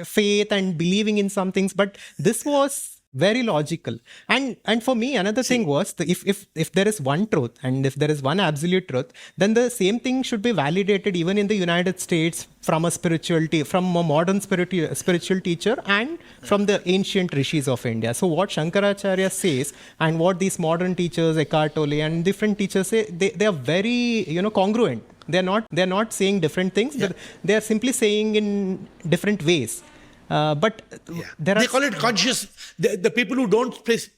faith and believing in some things. But this was very logical. And for me, another thing was if there is one truth and if there is one absolute truth, then the same thing should be validated even in the United States from a modern spiritual teacher and from the ancient rishis of India. So what Shankaracharya says and what these modern teachers, Eckhart Tolle and different teachers say, they are very congruent. They're not saying different things. Yeah. They are simply saying in different ways. But they call it conscious. The people who don't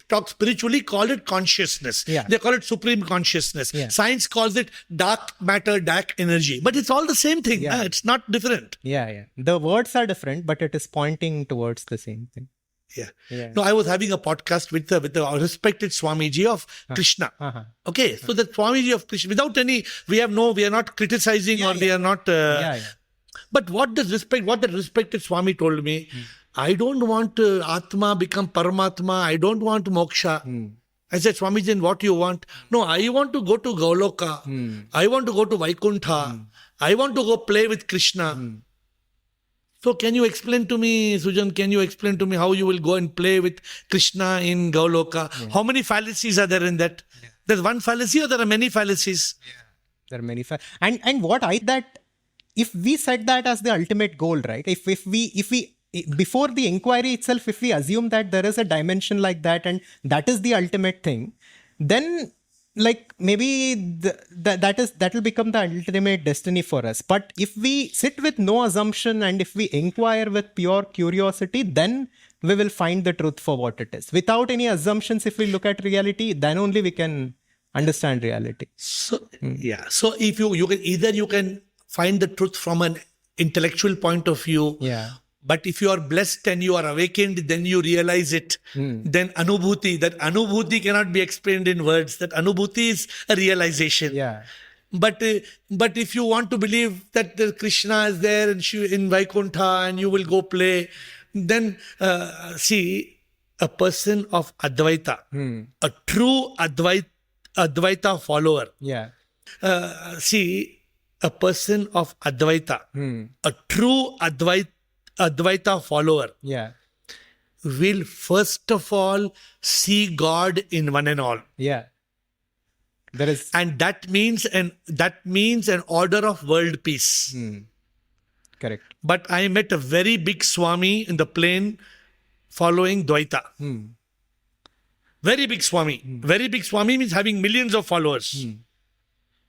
talk spiritually call it consciousness. Yeah. They call it supreme consciousness. Yeah. Science calls it dark matter, dark energy. But it's all the same thing. Yeah. It's not different. Yeah. The words are different, but it is pointing towards the same thing. Yeah. No, I was having a podcast with the respected Swamiji of Krishna. Okay. So the Swamiji of Krishna, we are not criticizing we are not... But what the respected Swami told me, I don't want Atma become Paramatma. I don't want moksha. I said, Swami, then what you want? No, I want to go to Goloka. I want to go to Vaikuntha. I want to go play with Krishna. So can you explain to me, Sujan, how you will go and play with Krishna in Goloka? How many fallacies are there in that? There's one fallacy or there are many fallacies? There are many fallacies. And what if we set that as the ultimate goal, right? If we before the inquiry itself, if we assume that there is a dimension like that and that is the ultimate thing, then maybe that will become the ultimate destiny for us. But if we sit with no assumption and if we inquire with pure curiosity, then we will find the truth for what it is. Without any assumptions, if we look at reality, then only we can understand reality. So if you can find the truth from an intellectual point of view. Yeah. But if you are blessed and you are awakened, then you realize it. Then that anubhuti cannot be explained in words. That anubhuti is a realization. Yeah. But if you want to believe that the Krishna is there in Vaikuntha and you will go play, then a person of Advaita, a true Advaita follower. Yeah. A person of Advaita, a true Advaita follower, will first of all see God in one and all. Yeah. And that means an order of world peace. Correct. But I met a very big Swami in the plane following Dvaita. Very big Swami. Very big Swami means having millions of followers.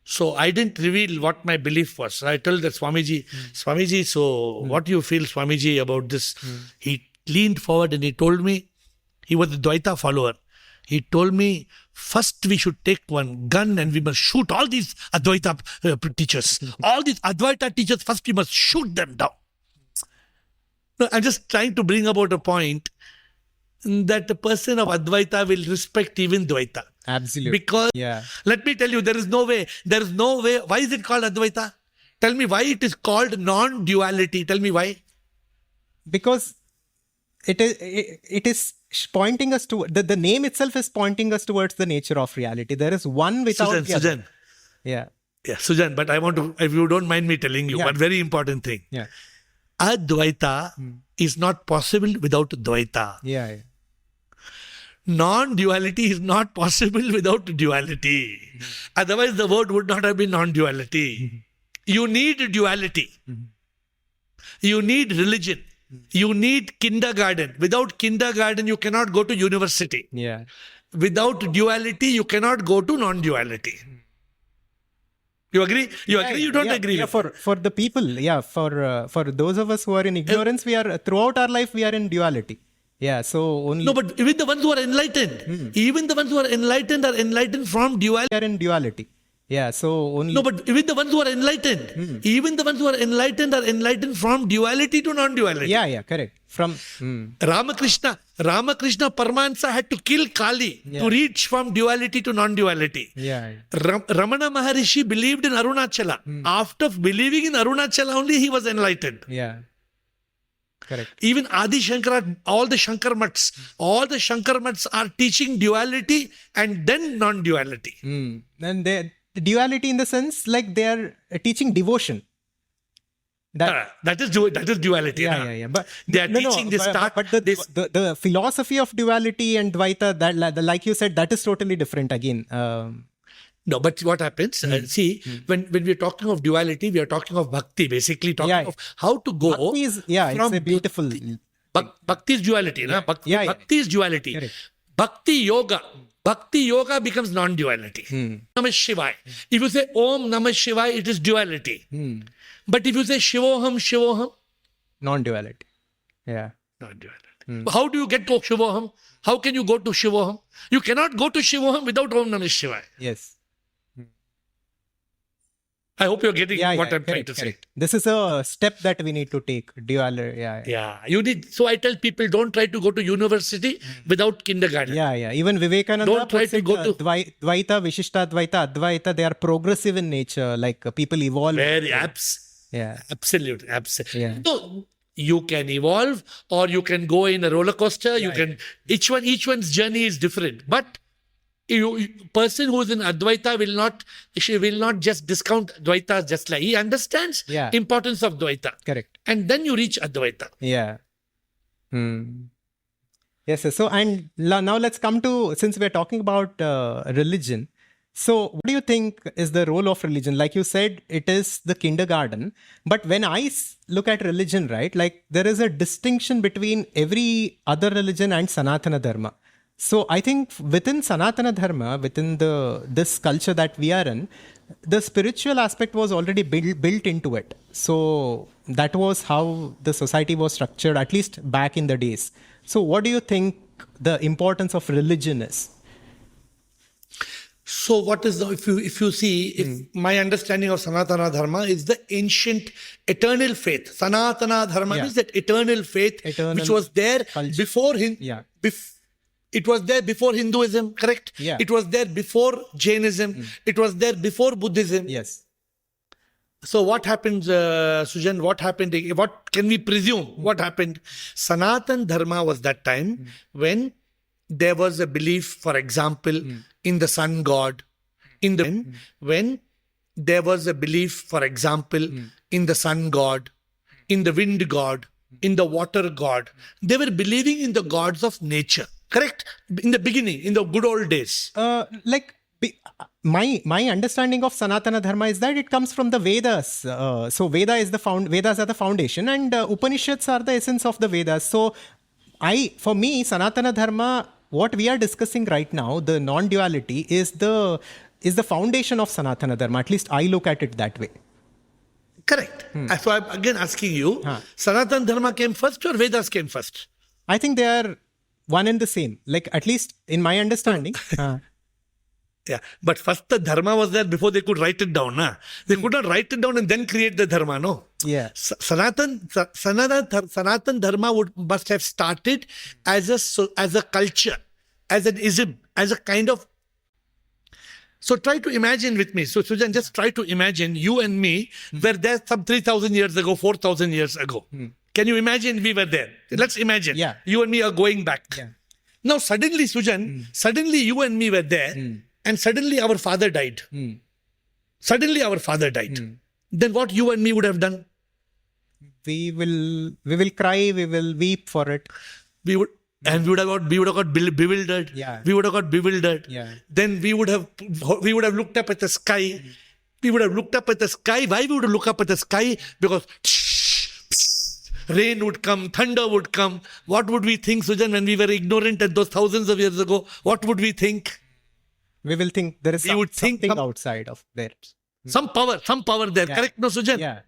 So I didn't reveal what my belief was. I told that Swamiji, so what do you feel, Swamiji, about this? He leaned forward and he told me, he was a Dvaita follower. He told me, first we should take one gun and we must shoot all these Advaita teachers. All these Advaita teachers, first we must shoot them down. No, I'm just trying to bring about a point that the person of Advaita will respect even Dvaita. Absolutely. Because, let me tell you, there is no way. Why is it called Advaita? Tell me why it is called non-duality. Tell me why. Because it is pointing us to, the name itself is pointing us towards the nature of reality. There is one without the other. Sujan. Yeah, Sujan, but I want to, if you don't mind me telling you, one very important thing. Advaita is not possible without Dvaita. Non-duality is not possible without duality. Otherwise, the word would not have been non-duality. You need duality. You need religion. You need kindergarten. Without kindergarten, you cannot go to university. Without duality, you cannot go to non-duality. You agree? You agree? You don't agree? For the people, for those of us who are in ignorance, we are throughout our life we are in duality. So only. No, but even the ones who are enlightened, even the ones who are enlightened from duality. They are in duality. So only. No, but even the ones who are enlightened, even the ones who are enlightened from duality to non-duality. Correct. From Ramakrishna Paramahansa had to kill Kali to reach from duality to non-duality. Ramana Maharishi believed in Arunachala. After believing in Arunachala only, he was enlightened. Correct. Even Adi Shankara, all the Shankar Mats are teaching duality and then non-duality. And the duality in the sense like they are teaching devotion. That is duality. But they are teaching this. But the philosophy of duality and Advaita, that like you said, that is totally different again. No, but what happens? See, when we are talking of duality, we are talking of bhakti. Basically, talking of how to go. Bhakti is, it's a beautiful. Bhakti is duality. Bhakti is duality. Correct. Bhakti yoga becomes non-duality. Namah Shivaya. If you say Om Namah Shivaya, it is duality. But if you say Shivoham, non-duality. Non-duality. How do you get to Shivoham? How can you go to Shivoham? You cannot go to Shivoham without Om Namah Shivaya. Yes. I hope you're getting what I'm trying to say. This is a step that we need to take. Duality. You need. So I tell people, don't try to go to university without kindergarten. Even Vivekananda. Don't try to go to Advaita, Vishishta Advaita, Advaita. They are progressive in nature. Like people evolve. Very absolutely. So you can evolve, or you can go in a roller coaster. You can. Each one's journey is different, but. Person who is in Advaita will not just discount Advaita just like he understands importance of Advaita. Correct. And then you reach Advaita. Yes. So and now let's come to, since we're talking about religion. So what do you think is the role of religion? Like you said, it is the kindergarten. But when I look at religion, right, like there is a distinction between every other religion and Sanatana Dharma. So I think within Sanatana Dharma, within this culture that we are in, the spiritual aspect was already built into it. So that was how the society was structured, at least back in the days. So what do you think the importance of religion is? So what is if you see, my understanding of Sanatana Dharma is the ancient eternal faith. Sanatana Dharma is that eternal faith which was there before him. It was there before Hinduism, correct? It was there before Jainism. It was there before Buddhism. Yes. So what happened, Sujan? What happened? What can we presume? What happened? Sanatana Dharma was that time when there was a belief, for example, in the sun god. When there was a belief, for example, in the sun god, in the wind god, in the water god. They were believing in the gods of nature. Correct? In the beginning, in the good old days. Like My understanding of Sanatana Dharma is that it comes from the Vedas. So Vedas are the foundation, and Upanishads are the essence of the Vedas. So for me, Sanatana Dharma, what we are discussing right now, the non-duality, is the foundation of Sanatana Dharma. At least I look at it that way. Correct. So I'm again asking you, Sanatana Dharma came first or Vedas came first? I think they are one and the same. Like, at least in my understanding. Yeah, but first the dharma was there before they could write it down. Nah? They could not write it down and then create the dharma, no? Yeah. Sanatan Dharma must have started as a culture, as an ism, as a kind of. So try to imagine with me. So Sujan, just try to imagine you and me were there some 3,000 years ago, 4,000 years ago. Can you imagine we were there? Let's imagine. Yeah. You and me are going back. Yeah. Now suddenly, Sujan, suddenly you and me were there. And suddenly our father died. Suddenly our father died. Then what you and me would have done? We will cry, we will weep for it. We would have got bewildered. Yeah. We would have got bewildered. Yeah. Then we would have looked up at the sky. We would have looked up at the sky. Why we would look up at the sky? Because rain would come, thunder would come. What would we think, Sujan, when we were ignorant at those thousands of years ago? What would we think? We will think there is something outside of there. Some power there. Yeah. Correct, no, Sujan? Yeah.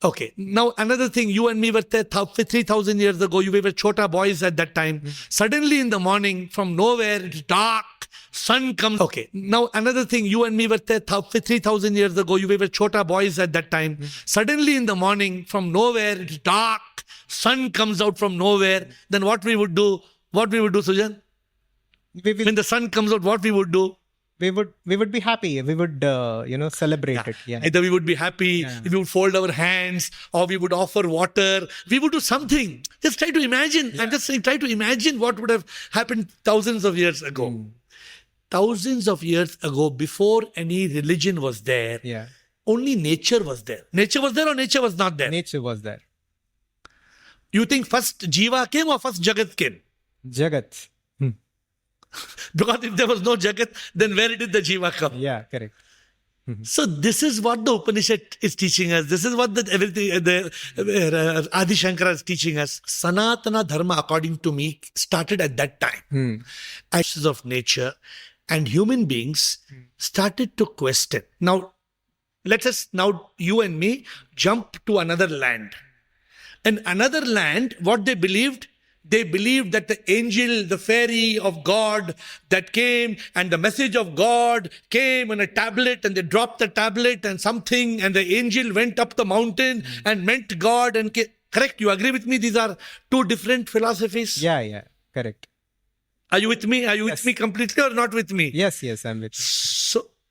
Okay. Now, another thing, you and me were there 3,000 years ago. We were chota boys at that time. Suddenly in the morning, from nowhere, it's dark. Sun comes. Okay. Now, another thing, you and me were there 3,000 years ago. We were chota boys at that time. Suddenly in the morning, from nowhere, it's dark. Sun comes out from nowhere. Then what we would do? Sujan? When the sun comes out, what we would do? We would be happy. We would celebrate it. Yeah. Either we would be happy, we would fold our hands, or we would offer water. We would do something. Just try to imagine. I'm just saying, try to imagine what would have happened thousands of years ago. Thousands of years ago, before any religion was there, only nature was there. Nature was there or nature was not there? Nature was there. You think first Jiva came or first Jagat came? Jagat. Because if there was no Jagat, then where did the Jiva come? Yeah, correct. So this is what the Upanishad is teaching us. This is what the Adi Shankara is teaching us. Sanatana Dharma, according to me, started at that time. Actions of nature and human beings started to question. Now, let us you and me, jump to another land. In another land, what they believed that the angel, the fairy of God that came, and the message of God came on a tablet, and they dropped the tablet and something, and the angel went up the mountain and met God and came. Correct? You agree with me? These are two different philosophies. Yeah, correct. Are you with me? Are you with me completely or not with me? Yes, I'm with you.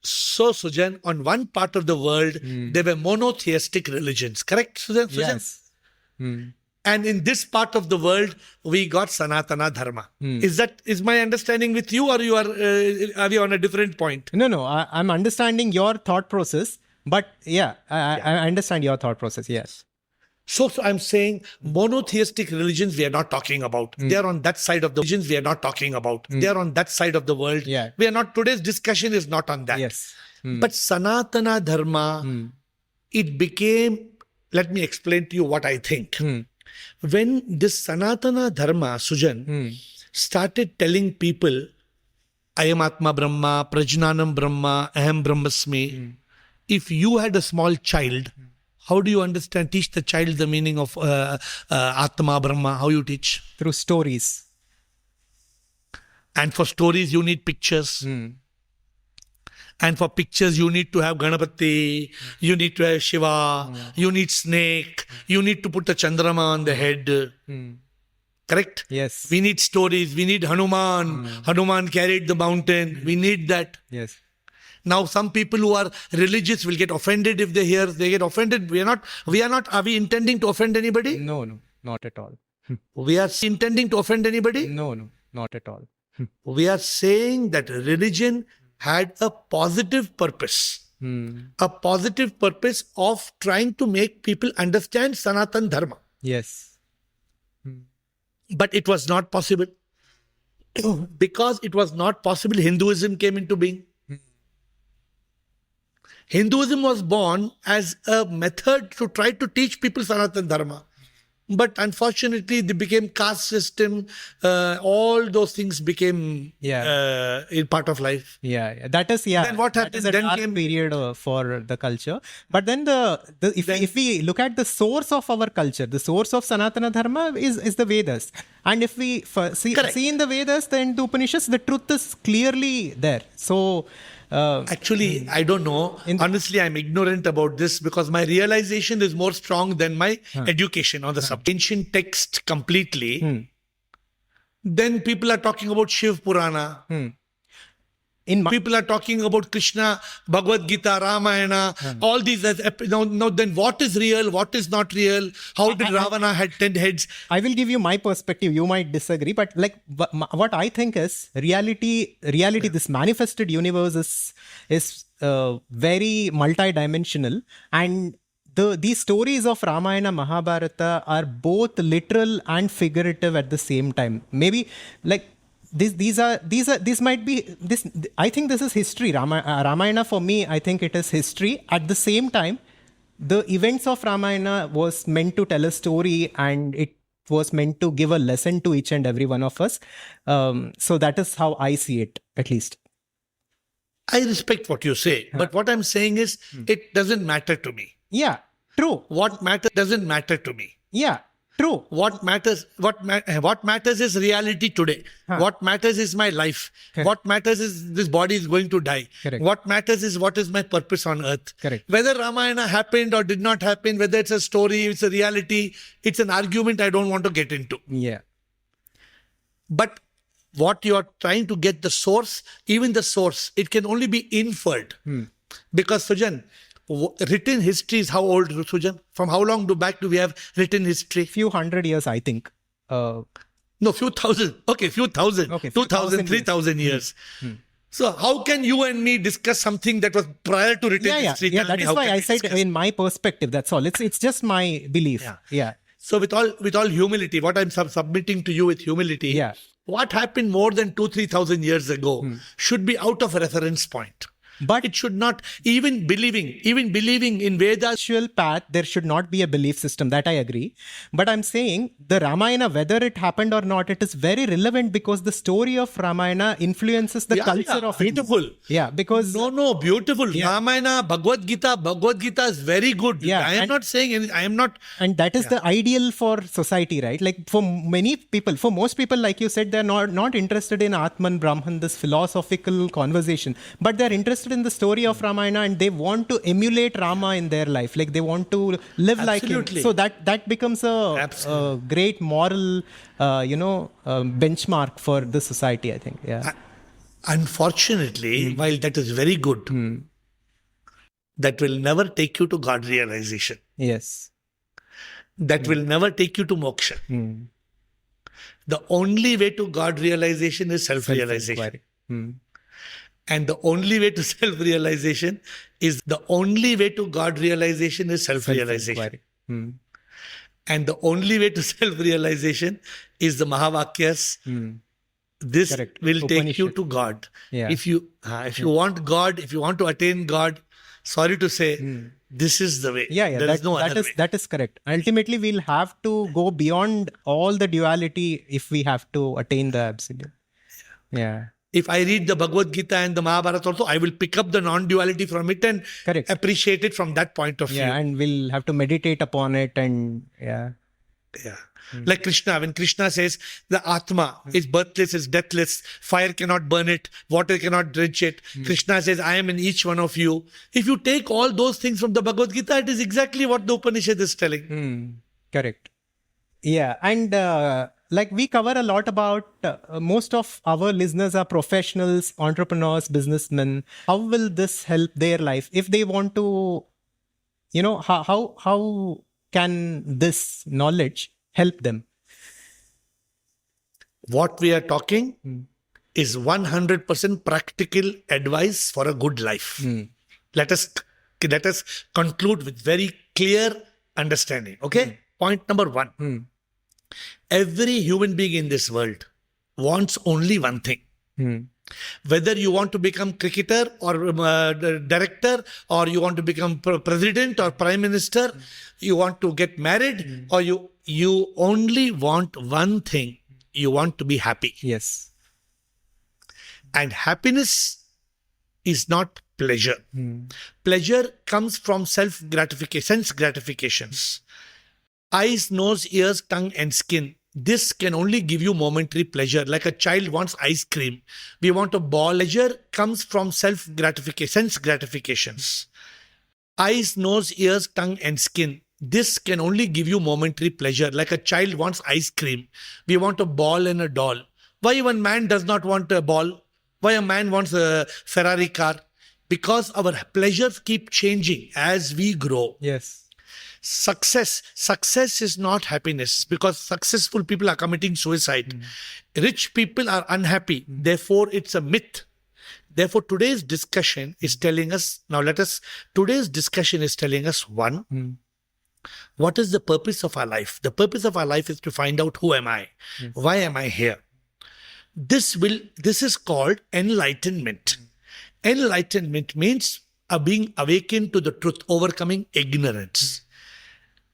So Sujan, on one part of the world, there were monotheistic religions. Correct, Sujan? Yes. And in this part of the world, we got Sanatana Dharma. Is my understanding with you, or are we on a different point? No. I'm understanding your thought process, but I understand your thought process. Yes. So I'm saying monotheistic religions we are not talking about. They are on that side of the religions we are not talking about. They are on that side of the world. Yeah. We are not. Today's discussion is not on that. Yes. But Sanatana Dharma, it became. Let me explain to you what I think. When this Sanatana Dharma, Sujan, started telling people, I am Atma Brahma, Prajnanam Brahma, Aham Brahmasmi. If you had a small child, how do you teach the child the meaning of Atma Brahma? How you teach? Through stories. And for stories, you need pictures. And for pictures, you need to have Ganapati, you need to have Shiva, you need snake, you need to put a Chandrama on the head. Correct? Yes. We need stories, we need Hanuman. Hanuman carried the mountain. We need that. Yes. Now, some people who are religious will get offended if they hear. They get offended. Are we intending to offend anybody? No, not at all. We are intending to offend anybody? No, not at all. We are saying that religion had a positive purpose. A positive purpose of trying to make people understand Sanatana Dharma. Yes. But it was not possible. Because it was not possible, Hinduism came into being. Hinduism was born as a method to try to teach people Sanatana Dharma. But unfortunately, they became caste system. All those things became a part of life. That is Then what that happened? is a Then dark came period for the culture. But then if we look at the source of our culture, the source of Sanatana Dharma is the Vedas. And if we see in the Vedas, then the Upanishads, the truth is clearly there. So actually, I don't know. Honestly, I'm ignorant about this because my realization is more strong than my education on the subject. Ancient text completely. Then people are talking about Shiv Purana. People are talking about Krishna, Bhagavad Gita, Ramayana, all these. Now, then what is real? What is not real? How did Ravana had 10 heads? I will give you my perspective. You might disagree, but like what I think is reality. This manifested universe is very multidimensional, and these stories of Ramayana, Mahabharata are both literal and figurative at the same time. Maybe like. These might be this. I think this is history. Ramayana for me, I think it is history. At the same time, the events of Ramayana was meant to tell a story, and it was meant to give a lesson to each and every one of us. So that is how I see it, at least. I respect what you say, but what I'm saying is it doesn't matter to me. Yeah, true. What matters doesn't matter to me. Yeah. True. What matters is reality today. What matters is my life. Correct. What matters is this body is going to die. Correct. What matters is what is my purpose on earth. Correct. Whether Ramayana happened or did not happen, whether it's a story, it's a reality, it's an argument I don't want to get into. Yeah. But what you are trying to get, the source, even the source, it can only be inferred. Because Sujan, written history is how old, Sujan? From how long back do we have written history? Few hundred years, I think. No, few thousand. Okay, few thousand. Okay, 2,000, 3,000 years. So how can you and me discuss something that was prior to written history? Yeah, that is why I said in my perspective, that's all. It's just my belief. Yeah. So with all humility, what I'm submitting to you with humility, what happened more than 2,000-3,000 years ago should be out of reference point. But it should not, even believing in Vedas. Spiritual path, there should not be a belief system. That I agree. But I'm saying the Ramayana, whether it happened or not, it is very relevant because the story of Ramayana influences the culture of beautiful. India. Yeah, because no, beautiful. Ramayana, Bhagavad Gita is very good. Yeah, I am not saying anything. I am not. And that is the ideal for society, right? Like for many people, for most people, like you said, they're not interested in Atman, Brahman, this philosophical conversation, but they're interested in the story of Ramayana and they want to emulate Rama in their life. Like they want to live like him. So that becomes a great moral, benchmark for the society, I think. Yeah. Unfortunately, while that is very good, that will never take you to God realization. Yes. That will never take you to moksha. The only way to God realization is self-realization. And the only way to self-realization is self-realization. And the only way to self-realization is the Mahavakyas. This will take you to God. Yeah. If you want God, if you want to attain God, sorry to say, this is the way. There is no other way. That is correct. Ultimately, we'll have to go beyond all the duality if we have to attain the absolute. Yeah. If I read the Bhagavad Gita and the Mahabharata also, I will pick up the non-duality from it and appreciate it from that point of view. Yeah, and we'll have to meditate upon it and Like Krishna, when Krishna says the Atma is birthless, is deathless, fire cannot burn it, water cannot drench it. Krishna says, I am in each one of you. If you take all those things from the Bhagavad Gita, it is exactly what the Upanishad is telling. Correct. Yeah, and like we cover a lot about, most of our listeners are professionals, entrepreneurs, businessmen. How will this help their life? If they want to, how can this knowledge help them? What we are talking is 100% practical advice for a good life. Let us conclude with very clear understanding. Okay? Point number 1. Every human being in this world wants only one thing. Whether you want to become cricketer or director, or you want to become president or prime minister, you want to get married, or you only want one thing. You want to be happy. Yes. And happiness is not pleasure. Pleasure comes from self-gratification, sense gratifications. Eyes, nose, ears, tongue, and skin. This can only give you momentary pleasure. Like a child wants ice cream. We want a ball. Pleasure comes from self-gratification, sense gratifications. Eyes, nose, ears, tongue, and skin. This can only give you momentary pleasure. Like a child wants ice cream. We want a ball and a doll. Why one man does not want a ball? Why a man wants a Ferrari car? Because our pleasures keep changing as we grow. Yes. Success is not happiness, because successful people are committing suicide. Rich people are unhappy. Therefore, it's a myth. Therefore, today's discussion is telling us, today's discussion is telling us, one, what is the purpose of our life? The purpose of our life is to find out, who am I? Why am I here? This is called enlightenment. Enlightenment means being awakened to the truth, overcoming ignorance.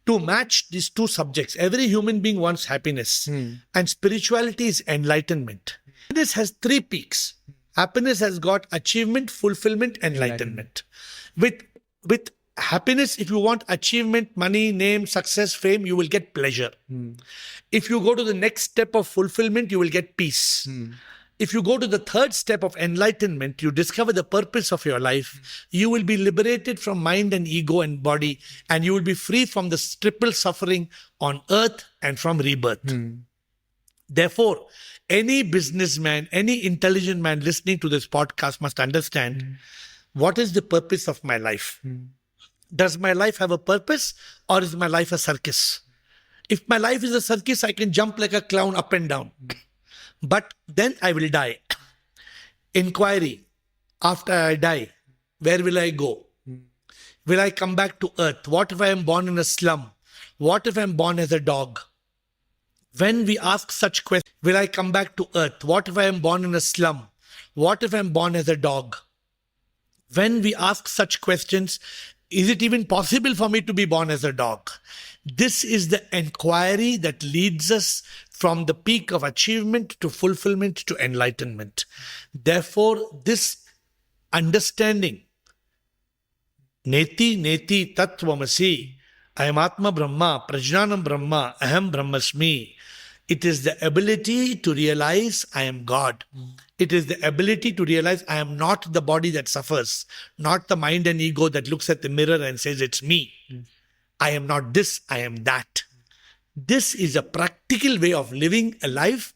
To match these two subjects, every human being wants happiness, and spirituality is enlightenment. Happiness has three peaks. Happiness has got achievement, fulfillment, enlightenment. With happiness, if you want achievement, money, name, success, fame, you will get pleasure. If you go to the next step of fulfillment, you will get peace. If you go to the third step of enlightenment, you discover the purpose of your life. You will be liberated from mind and ego and body, and you will be free from the triple suffering on earth and from rebirth. Therefore, any businessman, any intelligent man listening to this podcast must understand, what is the purpose of my life? Does my life have a purpose, or is my life a circus? If my life is a circus, I can jump like a clown up and down. But then I will die. Inquiry, after I die, where will I go? Will I come back to earth? What if I am born in a slum? What if I am born as a dog? When we ask such questions, will I come back to earth? What if I am born in a slum? What if I am born as a dog? When we ask such questions, is it even possible for me to be born as a dog? This is the inquiry that leads us from the peak of achievement to fulfillment to enlightenment. Therefore, this understanding, Neti Neti Tattvamasi, I am Atma Brahma, Prajnanam Brahma, Aham Brahmasmi. It is the ability to realize I am God. It is the ability to realize I am not the body that suffers, not the mind and ego that looks at the mirror and says it's me. I am not this, I am that. This is a practical way of living a life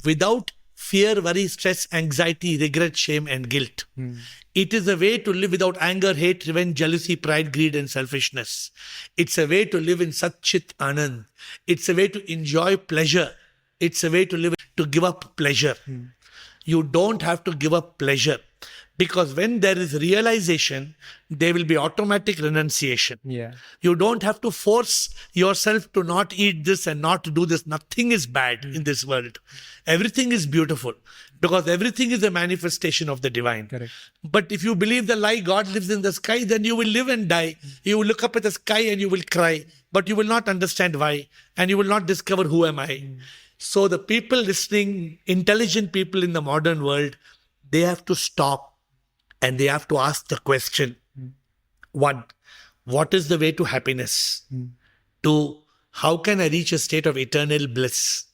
without fear, worry, stress, anxiety, regret, shame, and guilt. It is a way to live without anger, hate, revenge, jealousy, pride, greed, and selfishness. It's a way to live in Sat Chit Anand. It's a way to enjoy pleasure. It's a way to live, to give up pleasure. You don't have to give up pleasure, because when there is realization, there will be automatic renunciation. You don't have to force yourself to not eat this and not to do this. Nothing is bad in this world. Everything is beautiful, because everything is a manifestation of the divine. Correct. But if you believe the lie, God lives in the sky, then you will live and die. You will look up at the sky and you will cry, but you will not understand why, and you will not discover who am I. So the people listening, intelligent people in the modern world, they have to stop and they have to ask the question, one, what is the way to happiness? Two, how can I reach a state of eternal bliss?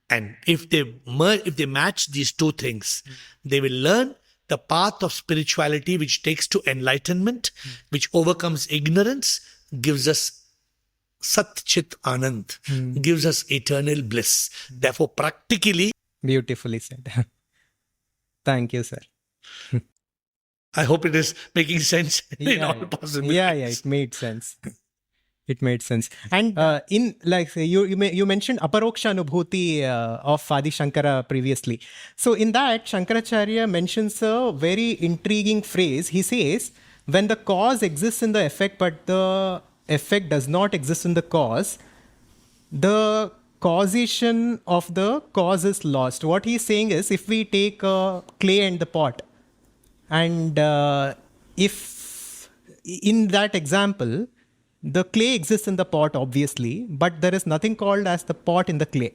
And if they match these two things, they will learn the path of spirituality which takes to enlightenment, which overcomes ignorance, gives us Sat Chit Anand, gives us eternal bliss. Therefore, practically... Beautifully said. Thank you, sir. I hope it is making sense in all possibilities. Yeah, it made sense. It made sense. And in like you mentioned Aparoksha Anubhuti of Adi Shankara previously. So in that, Shankaracharya mentions a very intriguing phrase. He says, when the cause exists in the effect, but the effect does not exist in the cause, the causation of the cause is lost. What he's saying is, if we take clay and the pot, and if in that example, the clay exists in the pot, obviously, but there is nothing called as the pot in the clay.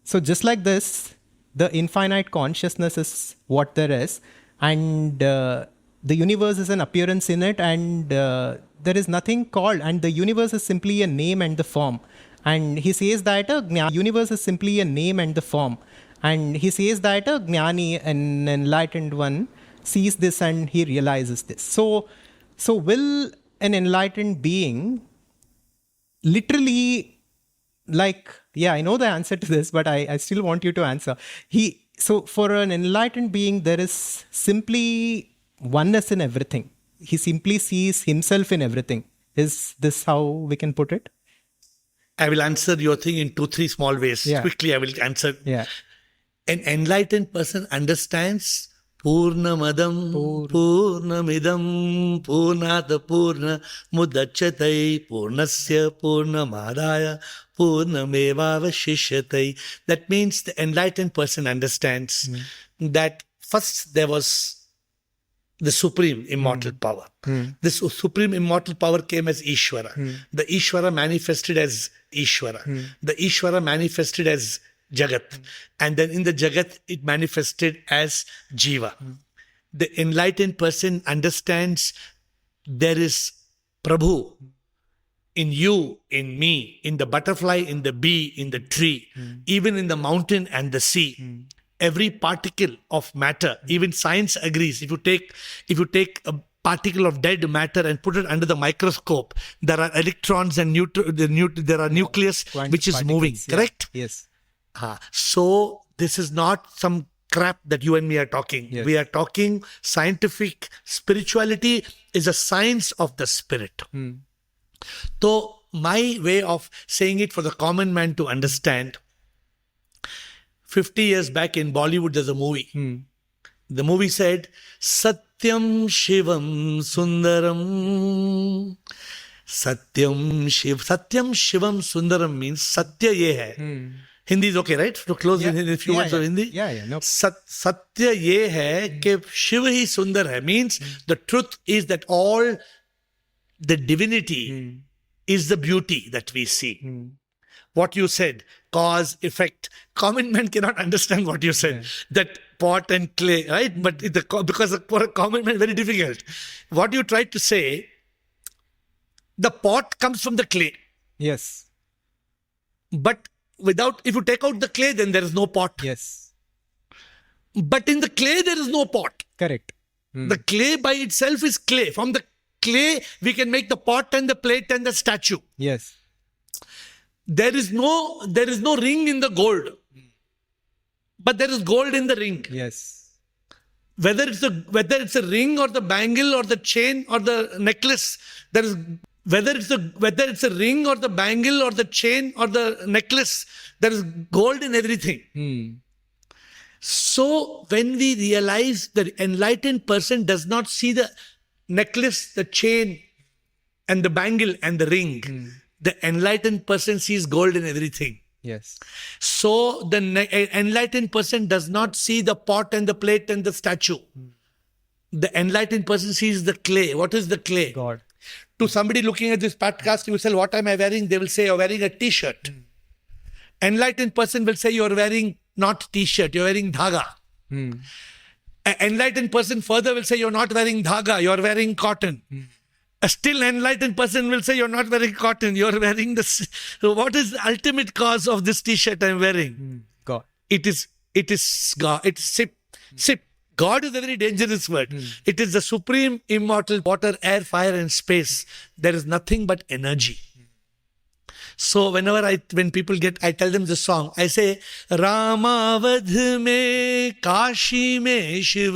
So just like this, the infinite consciousness is what there is, and the universe is an appearance in it, and there is nothing called, and the universe is simply a name and the form. And he says that universe is simply a name and the form. And he says that a Jnani, an enlightened one, sees this and he realizes this. So will an enlightened being literally, like, yeah, I know the answer to this, but I still want you to answer. So for an enlightened being, there is simply oneness in everything. He simply sees himself in everything. Is this how we can put it? I will answer your thing in 2-3 small ways. Yeah. Quickly, I will answer. Yeah. An enlightened person understands Purnamadam, Purnamidam, Purnata Purna, Mudacchatai, Purnasya, Purnamadaya, Purnamevavashishatai. That means the enlightened person understands that first there was the supreme immortal power. This supreme immortal power came as Ishvara. The Ishvara manifested as Ishvara. The Ishvara manifested as Jagat. And then in the Jagat, it manifested as Jiva. The enlightened person understands there is Prabhu in you, in me, in the butterfly, in the bee, in the tree, even in the mountain and the sea. Every particle of matter, even science agrees. If you take a particle of dead matter and put it under the microscope, there are electrons and there are nucleus which is moving. Correct? Yes. So this is not some crap that you and me are talking. Yes. We are talking scientific. Spirituality is a science of the spirit. So my way of saying it for the common man to understand, 50 years back in Bollywood, there's a movie. The movie said, Satyam Shivam Sundaram. Satyam Shivam Sundaram means Satya ye hai. Hindi is okay, right? To close in a few words of Hindi. Yeah. No. Satya ye hai ke Shiv hi sundar hai. Means the truth is that all the divinity is the beauty that we see. What you said, cause, effect. Common man cannot understand what you said. That pot and clay, right? But because for a common man, very difficult. What you tried to say, the pot comes from the clay. Yes. But if you take out the clay, then there is no pot. Yes. But in the clay, there is no pot. Correct. The clay by itself is clay. From the clay, we can make the pot and the plate and the statue. Yes. There is no ring in the gold, but there is gold in the ring. Yes. Whether it's a ring or the bangle or the chain or the necklace, whether it's a ring or the bangle or the chain or the necklace, there is gold in everything. So when we realize the enlightened person does not see the necklace, the chain, and the bangle and the ring. The enlightened person sees gold in everything. Yes. So the enlightened person does not see the pot and the plate and the statue. The enlightened person sees the clay. What is the clay? God. To somebody looking at this podcast, you will say, what am I wearing? They will say, you're wearing a t-shirt. Enlightened person will say, you're wearing not t-shirt, you're wearing dhaga. An enlightened person further will say, you're not wearing dhaga, you're wearing cotton. A still enlightened person will say, you're not wearing cotton, you're wearing this. So what is the ultimate cause of this t-shirt I'm wearing? God. It is God. It's sip. God is a very dangerous word. It is the supreme immortal water, air, fire and space. There is nothing but energy. So when people I tell them this song, I say, Ramavadh mein, Kashi mein Shiv,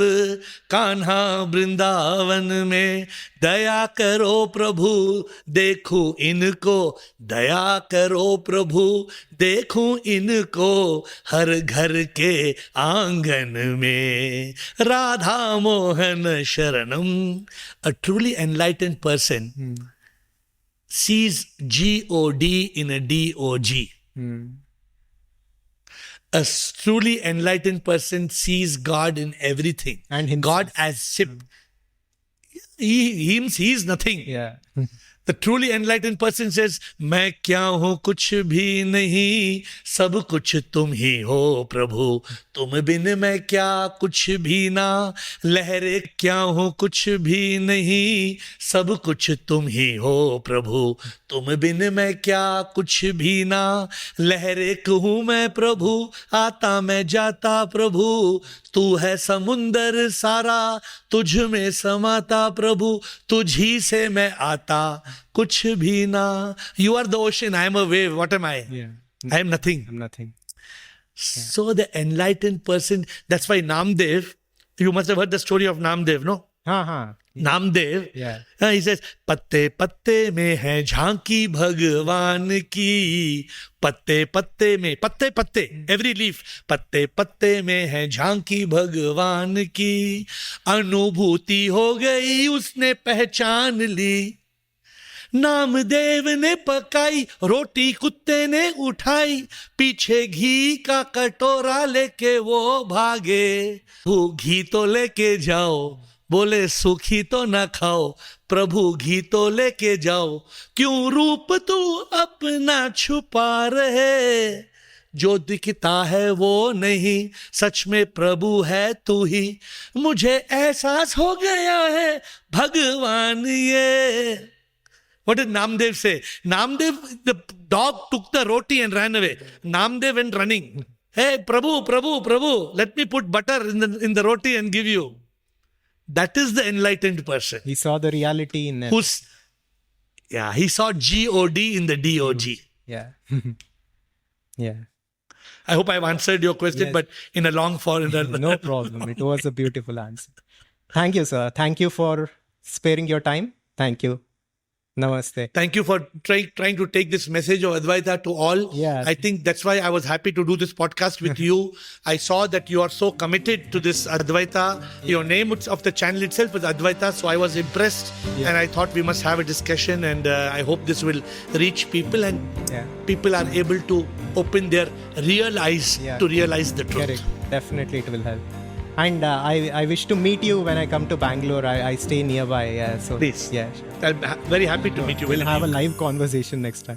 Kanha Brindavan mein, Daya karo Prabhu, dekhu inko, Daya karo Prabhu, dekhu inko, Har ghar ke aangan mein, Radha Mohan Sharanam. A truly enlightened person sees God in a DOG. A truly enlightened person sees God in everything. And himself. God as ship. He is nothing. Yeah. The truly enlightened person says, मैं क्या हूँ कुछ भी नहीं, सब कुछ तुम ही हो प्रभु, तुम बिन मैं क्या कुछ भी ना, लहरे क्या हूँ कुछ भी नहीं, सब कुछ तुम ही हो प्रभु, तुम बिन मैं क्या कुछ भी ना, लहरे हूँ मैं प्रभु, आता मैं जाता प्रभु, तू है समुंदर सारा, तुझ में समाता प्रभु, तुझी से मैं आता कुछ भी ना. You are the ocean, I am a wave. What am I? Yeah. I am nothing. I'm nothing. So the enlightened person, that's why Namdev, you must have heard the story of Namdev, no? हाँ. Namdev, Yeah. he says, पत्ते पत्ते में है झांकी भगवान की, पत्ते पत्ते में, पत्ते पत्ते, every leaf, पत्ते पत्ते में है झांकी भगवान की, अनुभूति हो गई उसने पहचान ली, नामदेव ने पकाई रोटी कुत्ते ने उठाई, पीछे घी का कटोरा लेके वो भागे, वो घी तो लेके जाओ, बोले सूखी तो ना खाओ, प्रभु घी तो लेके जाओ, क्यों रूप तू अपना छुपा रहे, जो दिखता है वो नहीं, सच में प्रभु है तू ही, मुझे एहसास हो गया है भगवान ये. What did Namdev say? Namdev, the dog took the roti and ran away. Namdev went running. Hey, Prabhu, Prabhu, Prabhu, let me put butter in the roti and give you. That is the enlightened person. He saw the reality in them. He saw G-O-D in the D-O-G. Yeah. Yeah. I hope I've answered your question, Yes. but in a long form. No problem. It was a beautiful answer. Thank you, sir. Thank you for sparing your time. Thank you. Namaste. Thank you for trying to take this message of Advaita to all. Yeah. I think that's why I was happy to do this podcast with you. I saw that you are so committed to this Advaita. Your name of the channel itself was Advaita, so I was impressed. Yeah. And I thought we must have a discussion, and I hope this will reach people and people are able to open their real eyes to realize the truth. Correct. Definitely it will help. And I wish to meet you when I come to Bangalore. I stay nearby. So Please. Yeah. Sure. I'm very happy to meet you. We'll have a live conversation next time.